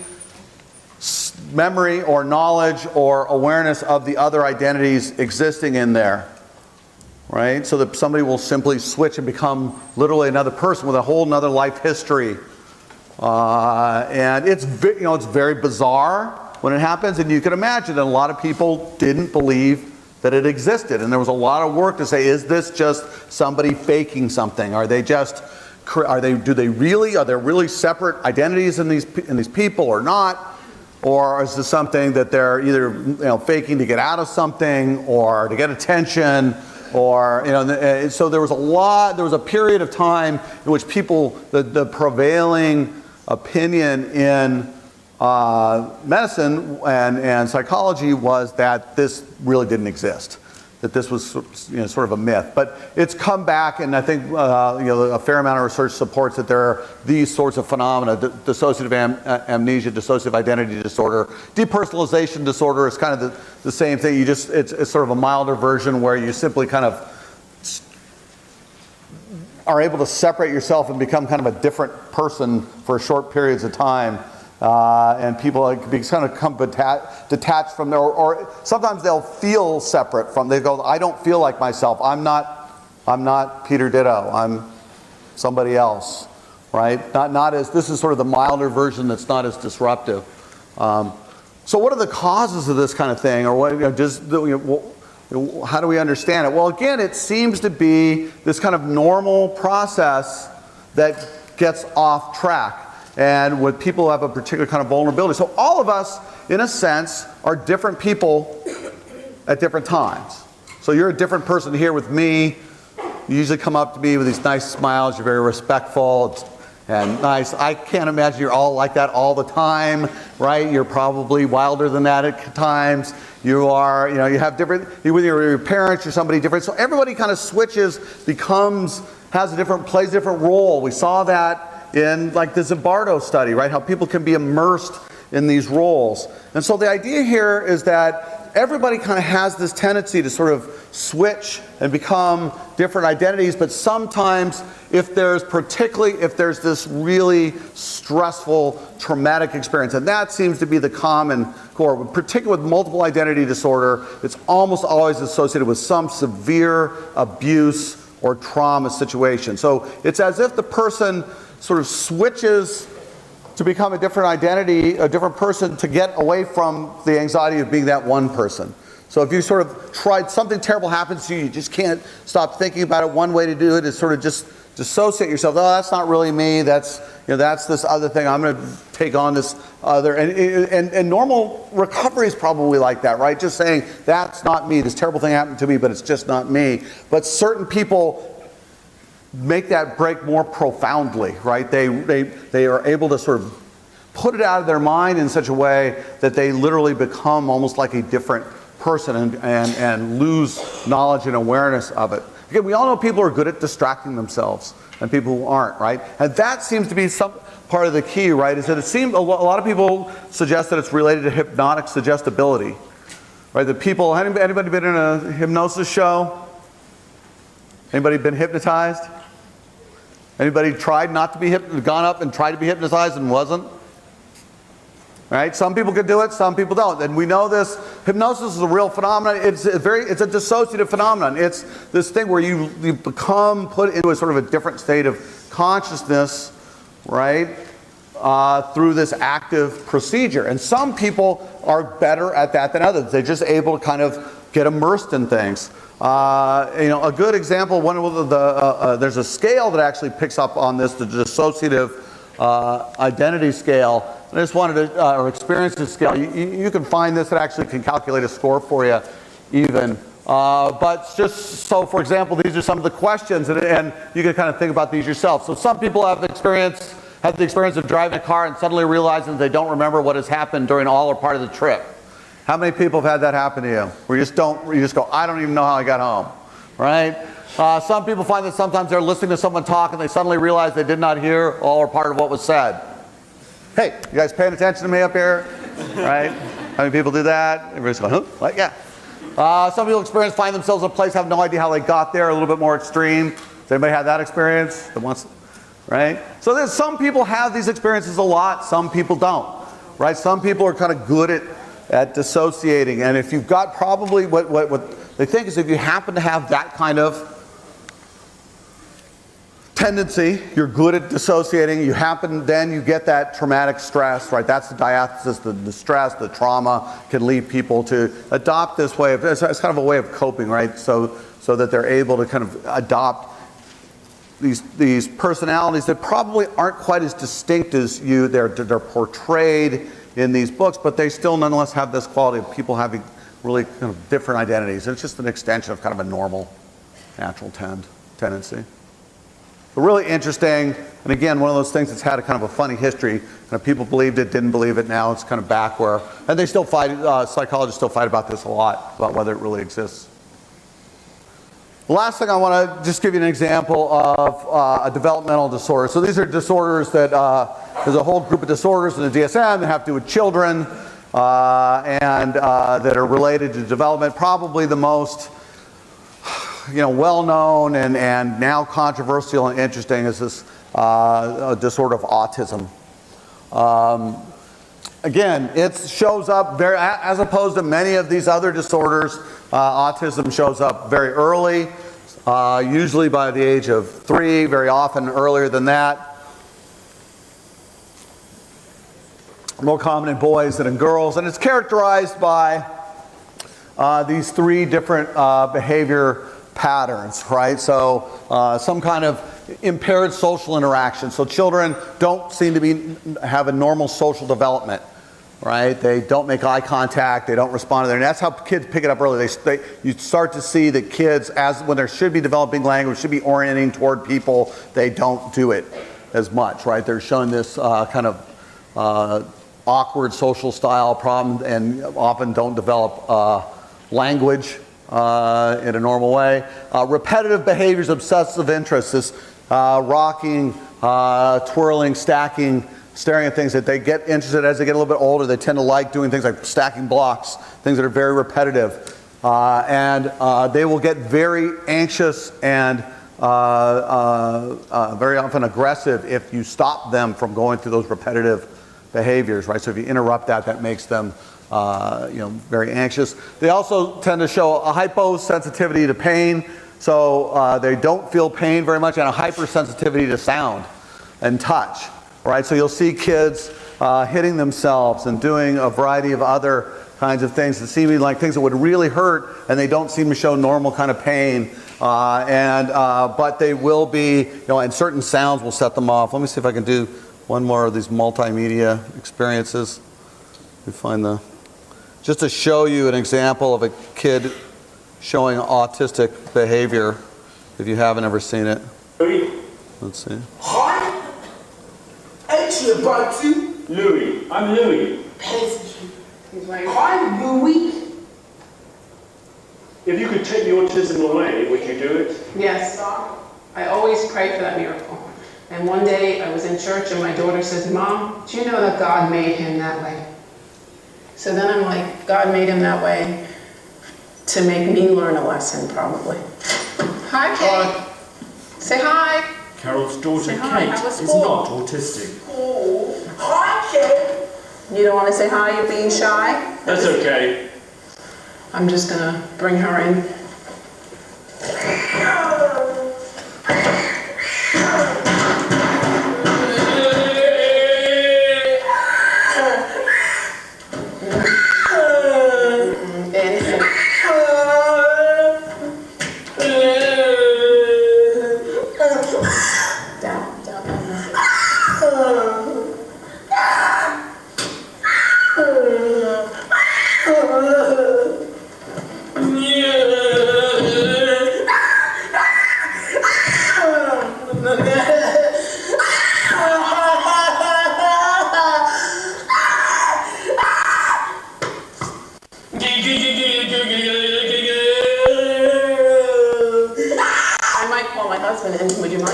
Speaker 1: memory or knowledge or awareness of the other identities existing in there. Right? So that somebody will simply switch and become literally another person with a whole nother life history. And it's very bizarre when it happens, and you can imagine that a lot of people didn't believe that it existed, and there was a lot of work to say, is this just somebody faking something? Are there really separate identities in these people or not? Or is this something that they're either faking to get out of something or to get attention? Or so there was a period of time in which the prevailing opinion in medicine and psychology was that this really didn't exist, that this was sort of a myth. But it's come back, and I think a fair amount of research supports that there are these sorts of phenomena: dissociative amnesia, dissociative identity disorder, depersonalization disorder is kind of the same thing. It's sort of a milder version where you simply kind of are able to separate yourself and become kind of a different person for short periods of time. And people kind of come detached from there, or sometimes they'll feel separate from. They go, I don't feel like myself. I'm not Peter Ditto. I'm somebody else, right? This is sort of the milder version that's not as disruptive. So what are the causes of this kind of thing, or how do we understand it? Well, again, it seems to be this kind of normal process that gets off track. And with people who have a particular kind of vulnerability. So all of us, in a sense, are different people at different times. So you're a different person here with me, You usually come up to me with these nice smiles. You're very respectful and nice. I can't imagine you're all like that all the time, right? You're probably wilder than that at times. You are, you know, you have different, with your parents, you're somebody different. So everybody kind of switches, plays a different role. We saw that in like the Zimbardo study, right? How people can be immersed in these roles. And so the idea here is that everybody kind of has this tendency to sort of switch and become different identities, but sometimes if there's this really stressful, traumatic experience, and that seems to be the common core, particularly with multiple identity disorder, it's almost always associated with some severe abuse or trauma situation. So it's as if the person sort of switches to become a different identity, a different person, to get away from the anxiety of being that one person. So if you sort of tried, something terrible happens to you, you just can't stop thinking about it. One way to do it is sort of just dissociate yourself. Oh, that's not really me. That's this other thing. I'm going to take on this other. And normal recovery is probably like that, right? Just saying, that's not me. This terrible thing happened to me, but it's just not me. But certain people make that break more profoundly, right? They are able to sort of put it out of their mind in such a way that they literally become almost like a different person and lose knowledge and awareness of it. Again, we all know people are good at distracting themselves and people who aren't, right? And that seems to be some part of the key, right? Is that it seems a lot of people suggest that it's related to hypnotic suggestibility, right? That people, anybody been in a hypnosis show? Anybody been hypnotized? Anybody tried not to be gone up and tried to be hypnotized and wasn't? Right? Some people can do it, some people don't. And we know this. Hypnosis is a real phenomenon. It's a dissociative phenomenon. It's this thing where you become put into a sort of a different state of consciousness, right? Through this active procedure. And some people are better at that than others. They're just able to kind of get immersed in things. A good example, there's a scale that actually picks up on this, the dissociative identity scale. I just wanted to, or experiences scale. You can find this, it actually can calculate a score for you even. But just so, for example, these are some of the questions, and you can kind of think about these yourself. So some people have the experience of driving a car and suddenly realizing they don't remember what has happened during all or part of the trip. How many people have had that happen to you? Where you just go, I don't even know how I got home, right? Some people find that sometimes they're listening to someone talk and they suddenly realize they did not hear all or part of what was said. Hey, you guys paying attention to me up here? Right? How many people do that? Everybody's going, huh? Like, yeah. Some people find themselves in a place, have no idea how they got there, a little bit more extreme. Does anybody have that experience? Right? So there's some people have these experiences a lot, some people don't. Right? Some people are kind of good at dissociating. And if you've got probably what they think is if you happen to have that kind of tendency, you're good at dissociating, then you get that traumatic stress, right? That's the diathesis, the stress, the trauma can lead people to adopt this way of, it's kind of a way of coping, right? So that they're able to kind of adopt these personalities that probably aren't quite as distinct as you. They're portrayed in these books, but they still nonetheless have this quality of people having really kind of different identities. It's just an extension of kind of a normal, natural tendency. But really interesting, and again, one of those things that's had a kind of a funny history. Kind of people believed it, didn't believe it. Now it's kind of back where, and they still fight. Psychologists still fight about this a lot, about whether it really exists. The last thing I want to just give you an example of a developmental disorder. So these are disorders that there's a whole group of disorders in the DSM that have to do with children and that are related to development. Probably the most well-known and now controversial and interesting is this disorder of autism. Again, it shows up as opposed to many of these other disorders, autism shows up very early, usually by the age of 3, very often earlier than that. More common in boys than in girls, and it's characterized by these 3 different behavior patterns, right? So some kind of impaired social interaction. So children don't seem to have a normal social development. right? They don't make eye contact, they don't respond to their, and that's how kids pick it up early. You start to see that kids, when they should be developing language, should be orienting toward people, they don't do it as much, right? They're showing this kind of awkward social style problem and often don't develop language in a normal way. Repetitive behaviors, obsessive interests, this rocking, twirling, stacking, staring at things that they get interested as they get a little bit older. They tend to like doing things like stacking blocks, things that are very repetitive. And they will get very anxious and very often aggressive if you stop them from going through those repetitive behaviors, right? So if you interrupt that, that makes them very anxious. They also tend to show a hyposensitivity to pain. So they don't feel pain very much, and a hypersensitivity to sound and touch. Right, so you'll see kids hitting themselves and doing a variety of other kinds of things that seem like things that would really hurt, and they don't seem to show normal kind of pain. But they will be, and certain sounds will set them off. Let me see if I can do one more of these multimedia experiences. We find just to show you an example of a kid showing autistic behavior, if you haven't ever seen it. Let's see.
Speaker 10: Hi. Actually, about you.
Speaker 11: Louis. I'm Louis.
Speaker 10: He's like, hi, Louis.
Speaker 11: If you could take the autism away, would you do it?
Speaker 12: Yes. I always pray for that miracle. And one day I was in church and my daughter says, Mom, do you know that God made him that way? So then I'm like, God made him that way to make me learn a lesson, probably. Hi, Kate. Say hi.
Speaker 11: Carol's daughter,
Speaker 12: Say hi.
Speaker 11: Kate,
Speaker 12: How was
Speaker 11: is
Speaker 12: school?
Speaker 11: not autistic.
Speaker 10: Oh, hi, Kate.
Speaker 12: You don't want to say hi? You're being shy?
Speaker 11: That's okay.
Speaker 12: I'm just going to bring her in. I might call my husband in. Would you mind?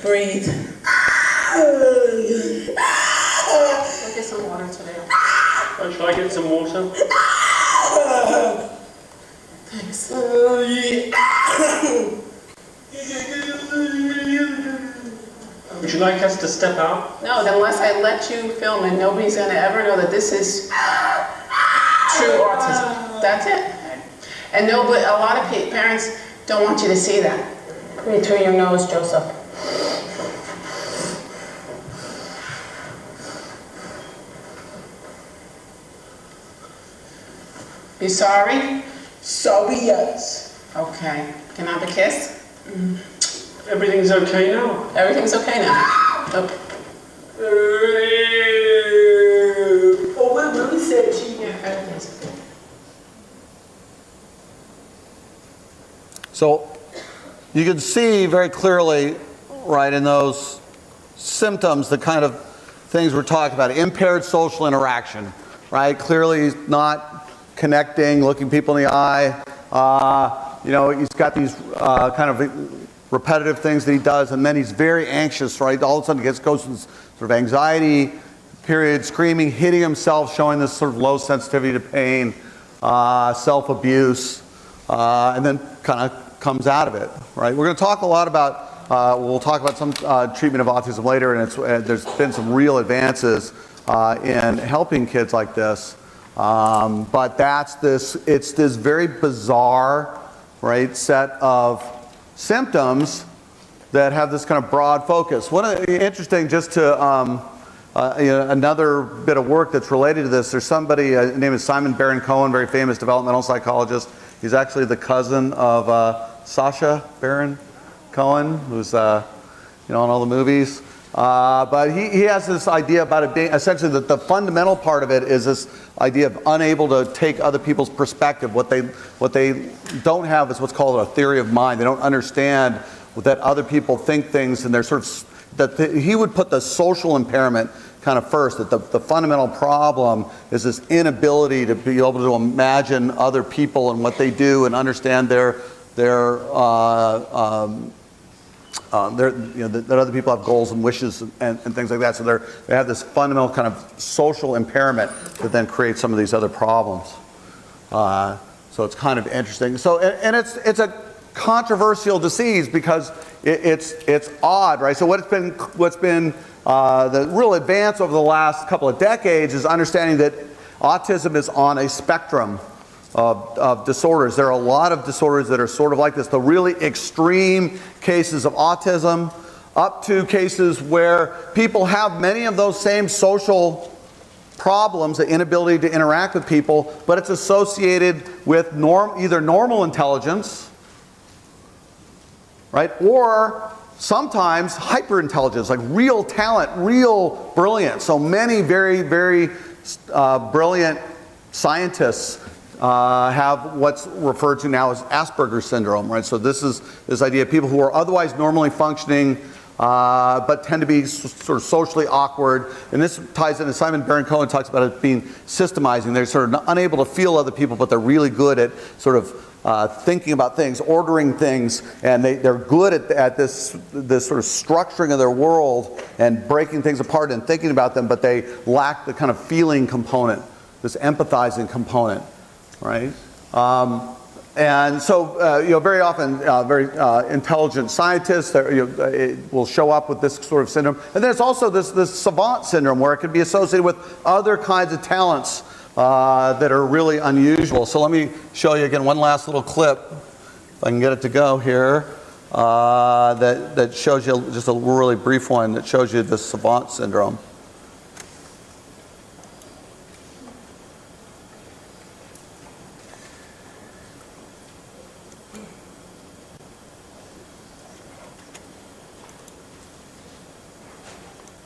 Speaker 12: Breathe. I'll get some water today.
Speaker 11: Oh, shall I get some water?
Speaker 12: Thanks.
Speaker 11: Would you like us to step out?
Speaker 12: No, unless I let you film it, nobody's going to ever know that this is true autism. That's it. And no, but a lot of parents don't want you to see that. Breathe through your nose, Joseph. You sorry?
Speaker 10: Sorry, yes.
Speaker 12: Okay. Can I have a kiss?
Speaker 11: Everything's okay now.
Speaker 12: Everything's okay now. Okay.
Speaker 10: Oh, what really said she?
Speaker 12: Yeah, everything's okay.
Speaker 1: So you can see very clearly, right, in those symptoms, the kind of things we're talking about. Impaired social interaction, right? Clearly he's not connecting, looking people in the eye. He's got these kind of repetitive things that he does, and then he's very anxious, right? All of a sudden he goes into sort of anxiety period, screaming, hitting himself, showing this sort of low sensitivity to pain, self-abuse, and then kind of comes out of it, right? We're going to talk a lot about, we'll talk about some treatment of autism later, and there's been some real advances in helping kids like this. But it's this very bizarre, right, set of symptoms that have this kind of broad focus. Interesting, just to another bit of work that's related to this. There's somebody, his name is Simon Baron-Cohen, very famous developmental psychologist. He's actually the cousin of Sacha Baron Cohen, who's on all the movies. But he has this idea about it being essentially that the fundamental part of it is this idea of unable to take other people's perspective. What they don't have is what's called a theory of mind. They don't understand that other people think things, and they're sort of he would put the social impairment kind of first. That the fundamental problem is this inability to be able to imagine other people and what they do and understand that other people have goals and wishes and things like that. So they have this fundamental kind of social impairment that then creates some of these other problems. So it's kind of interesting. So and it's a controversial disease because it's odd, right? So what's been the real advance over the last couple of decades is understanding that autism is on a spectrum of disorders. There are a lot of disorders that are sort of like this. The really extreme cases of autism, up to cases where people have many of those same social problems, the inability to interact with people, but it's associated with either normal intelligence, right, or sometimes hyperintelligence, like real talent, real brilliance. So many very, very brilliant scientists have what's referred to now as Asperger's syndrome, right? So this is this idea of people who are otherwise normally functioning, but tend to be sort of socially awkward. And this ties into Simon Baron-Cohen talks about it being systemizing. They're sort of unable to feel other people, but they're really good at sort of thinking about things, ordering things, and they're good at this sort of structuring of their world and breaking things apart and thinking about them, but they lack the kind of feeling component, this empathizing component, right? And so, very often, very intelligent scientists it will show up with this sort of syndrome. And then it's also this savant syndrome where it can be associated with other kinds of talents that are really unusual. So let me show you again one last little clip, if I can get it to go here, that shows you just a really brief one that shows you this savant syndrome.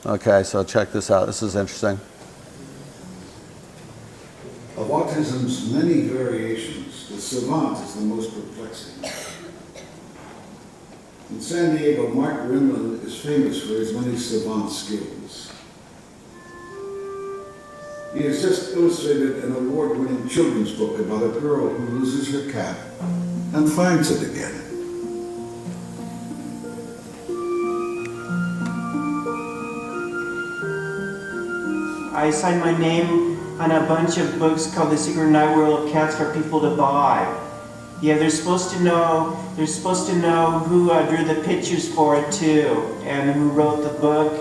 Speaker 1: Okay, so check this out. This is interesting.
Speaker 8: Of autism's many variations, the savant is the most perplexing. In San Diego, Mark Rimland is famous for his many savant skills. He has just illustrated an award-winning children's book about a girl who loses her cat and finds it again.
Speaker 13: I signed my name on a bunch of books called The Secret Night World of Cats for people to buy. Yeah, they're supposed to know who drew the pictures for it too, and who wrote the book.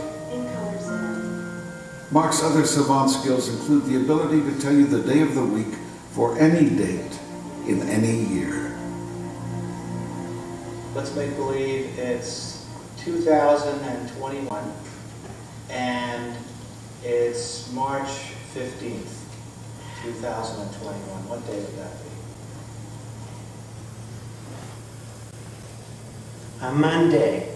Speaker 8: Mark's other savant skills include the ability to tell you the day of the week for any date in any year.
Speaker 14: Let's make believe it's 2021 and it's March 15th, 2021. What day would that be?
Speaker 13: A Monday.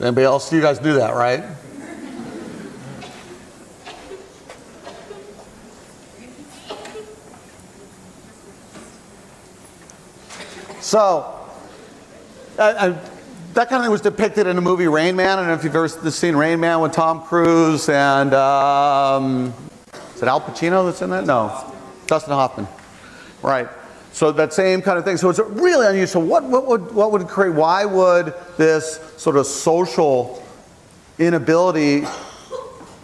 Speaker 1: Anybody else? You guys do that, right? So, that kind of thing was depicted in the movie Rain Man. I don't know if you've ever seen Rain Man with Tom Cruise and is it Al Pacino that's in that? No, Dustin Hoffman. Right. So that same kind of thing. So it's really unusual. What would create? Why would this sort of social inability,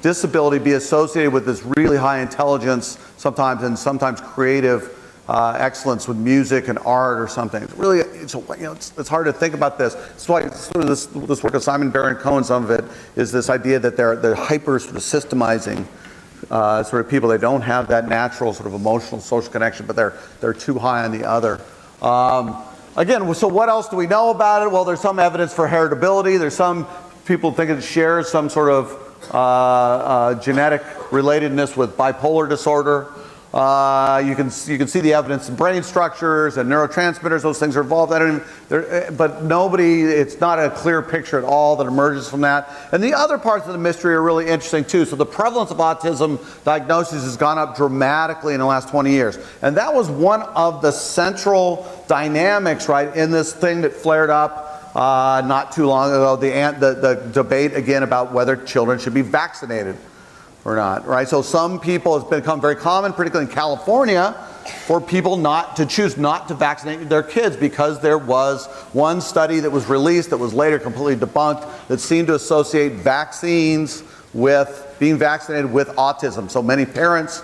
Speaker 1: disability be associated with this really high intelligence, sometimes creative excellence with music and art or something? It's hard to think about this. That's why sort of this work of Simon Baron-Cohen, some of it is this idea that they're hyper sort of systemizing sort of people. They don't have that natural sort of emotional social connection, but they're too high on the other. Again, so what else do we know about it? Well, there's some evidence for heritability. There's some people think it shares some sort of genetic relatedness with bipolar disorder. You can see the evidence in brain structures and neurotransmitters. Those things are involved. But nobody, it's not a clear picture at all that emerges from that. And the other parts of the mystery are really interesting too. So the prevalence of autism diagnosis has gone up dramatically in the last 20 years. And that was one of the central dynamics, right, in this thing that flared up not too long ago, the debate again about whether children should be vaccinated or not, right? So some people, it's become very common, particularly in California, for people not to choose not to vaccinate their kids because there was one study that was released that was later completely debunked that seemed to associate vaccines with being vaccinated with autism. So many parents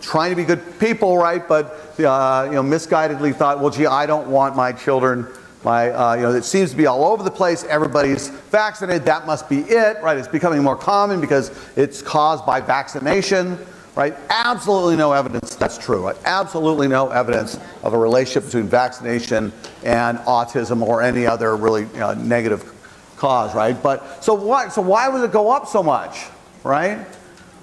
Speaker 1: trying to be good people, right? But misguidedly thought, well, gee, I don't want my children. It seems to be all over the place. Everybody's vaccinated. That must be it, right? It's becoming more common because it's caused by vaccination, right? Absolutely no evidence that's true. Right? Absolutely no evidence of a relationship between vaccination and autism or any other really negative cause, right? But so why would it go up so much, right?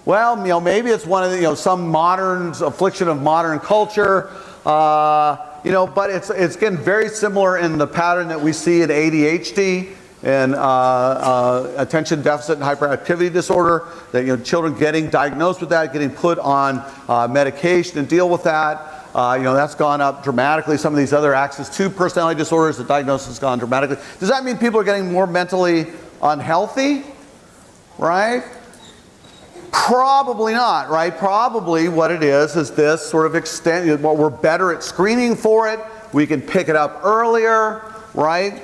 Speaker 1: Well, maybe it's one of the some modern affliction of modern culture. But it's getting very similar in the pattern that we see in ADHD and attention deficit and hyperactivity disorder. That children getting diagnosed with that, getting put on medication and deal with that. That's gone up dramatically. Some of these other axis 2 personality disorders, the diagnosis has gone dramatically. Does that mean people are getting more mentally unhealthy? Right? Probably not, right? Probably what it is this sort of extent, we're better at screening for it. We can pick it up earlier, right?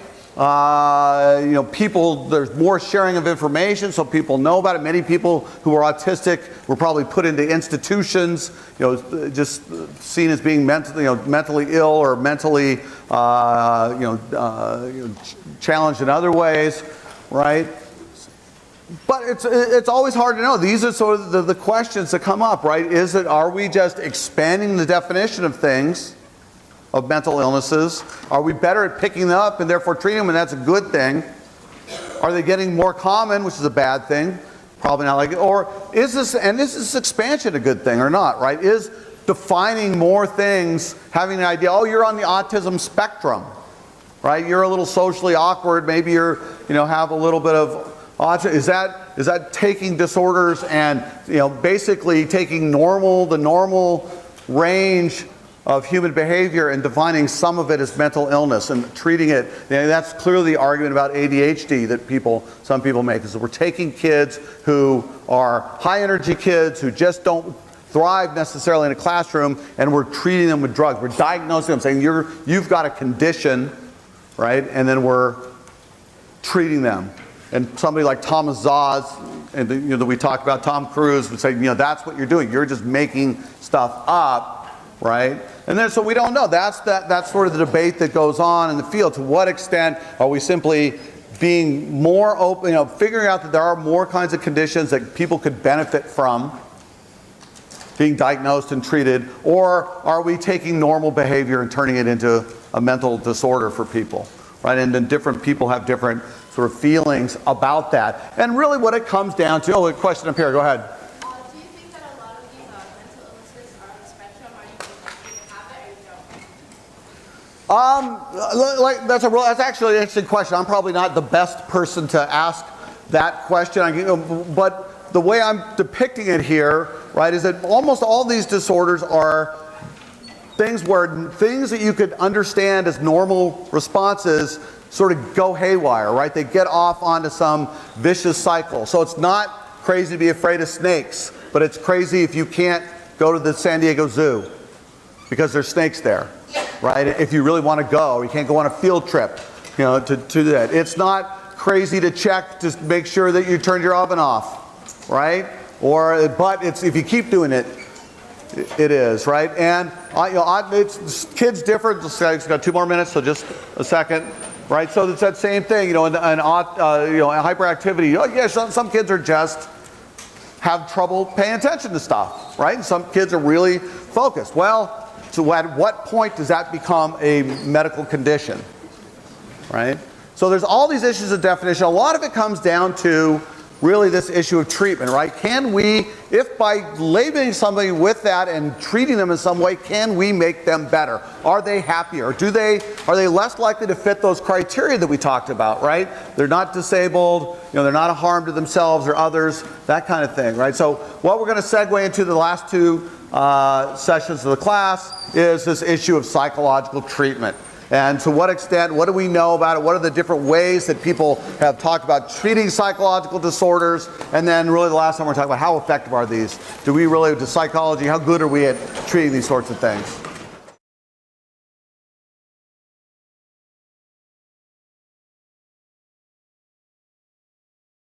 Speaker 1: There's more sharing of information, so people know about it. Many people who are autistic were probably put into institutions, just seen as being mentally ill or mentally, challenged in other ways, right? But it's always hard to know. These are sort of the questions that come up, right? Are we just expanding the definition of things, of mental illnesses? Are we better at picking them up and therefore treating them, and that's a good thing? Are they getting more common, which is a bad thing? Probably not like it. Or is this expansion a good thing or not, right? Is defining more things, having an idea, oh, you're on the autism spectrum, right? You're a little socially awkward, maybe you're, have a little bit of autism. Is that taking disorders and basically taking the normal range of human behavior and defining some of it as mental illness and treating it? That's clearly the argument about ADHD that some people make, is that we're taking kids who are high energy kids who just don't thrive necessarily in a classroom, and we're treating them with drugs. We're diagnosing them, saying you've got a condition, right? And then we're treating them. And somebody like Thomas Zaz, and that we talked about, Tom Cruise, would say, that's what you're doing. You're just making stuff up, right? And then so we don't know. That's sort of the debate that goes on in the field. To what extent are we simply being more open, figuring out that there are more kinds of conditions that people could benefit from being diagnosed and treated, or are we taking normal behavior and turning it into a mental disorder for people, right? And then different people have different sort of feelings about that. And really what it comes down to, a question up here, go ahead.
Speaker 7: Do you think that a lot of these mental illnesses are on the spectrum, or you can have it or you don't?
Speaker 1: That's actually an interesting question. I'm probably not the best person to ask that question. But the way I'm depicting it here, right, is that almost all these disorders are things that you could understand as normal responses sort of go haywire, right? They get off onto some vicious cycle. So it's not crazy to be afraid of snakes, but it's crazy if you can't go to the San Diego Zoo because there's snakes there, right? If you really want to go, you can't go on a field trip, to that. It's not crazy to check to make sure that you turned your oven off, right? But if you keep doing it, it is, right? And kids different. I've got 2 more minutes, so just a second. Right, so it's that same thing, hyperactivity. Some kids are just have trouble paying attention to stuff, right? And some kids are really focused. Well, so at what point does that become a medical condition, right? So there's all these issues of definition. A lot of it comes down to really this issue of treatment, right? Can we, if by labeling somebody with that and treating them in some way, can we make them better? Are they happier? Are they less likely to fit those criteria that we talked about, right? They're not disabled, they're not a harm to themselves or others, that kind of thing, right? So what we're going to segue into the last two sessions of the class is this issue of psychological treatment. And to what extent, what do we know about it? What are the different ways that people have talked about treating psychological disorders? And then really the last time we're talking about how effective are these? Do psychology, how good are we at treating these sorts of things?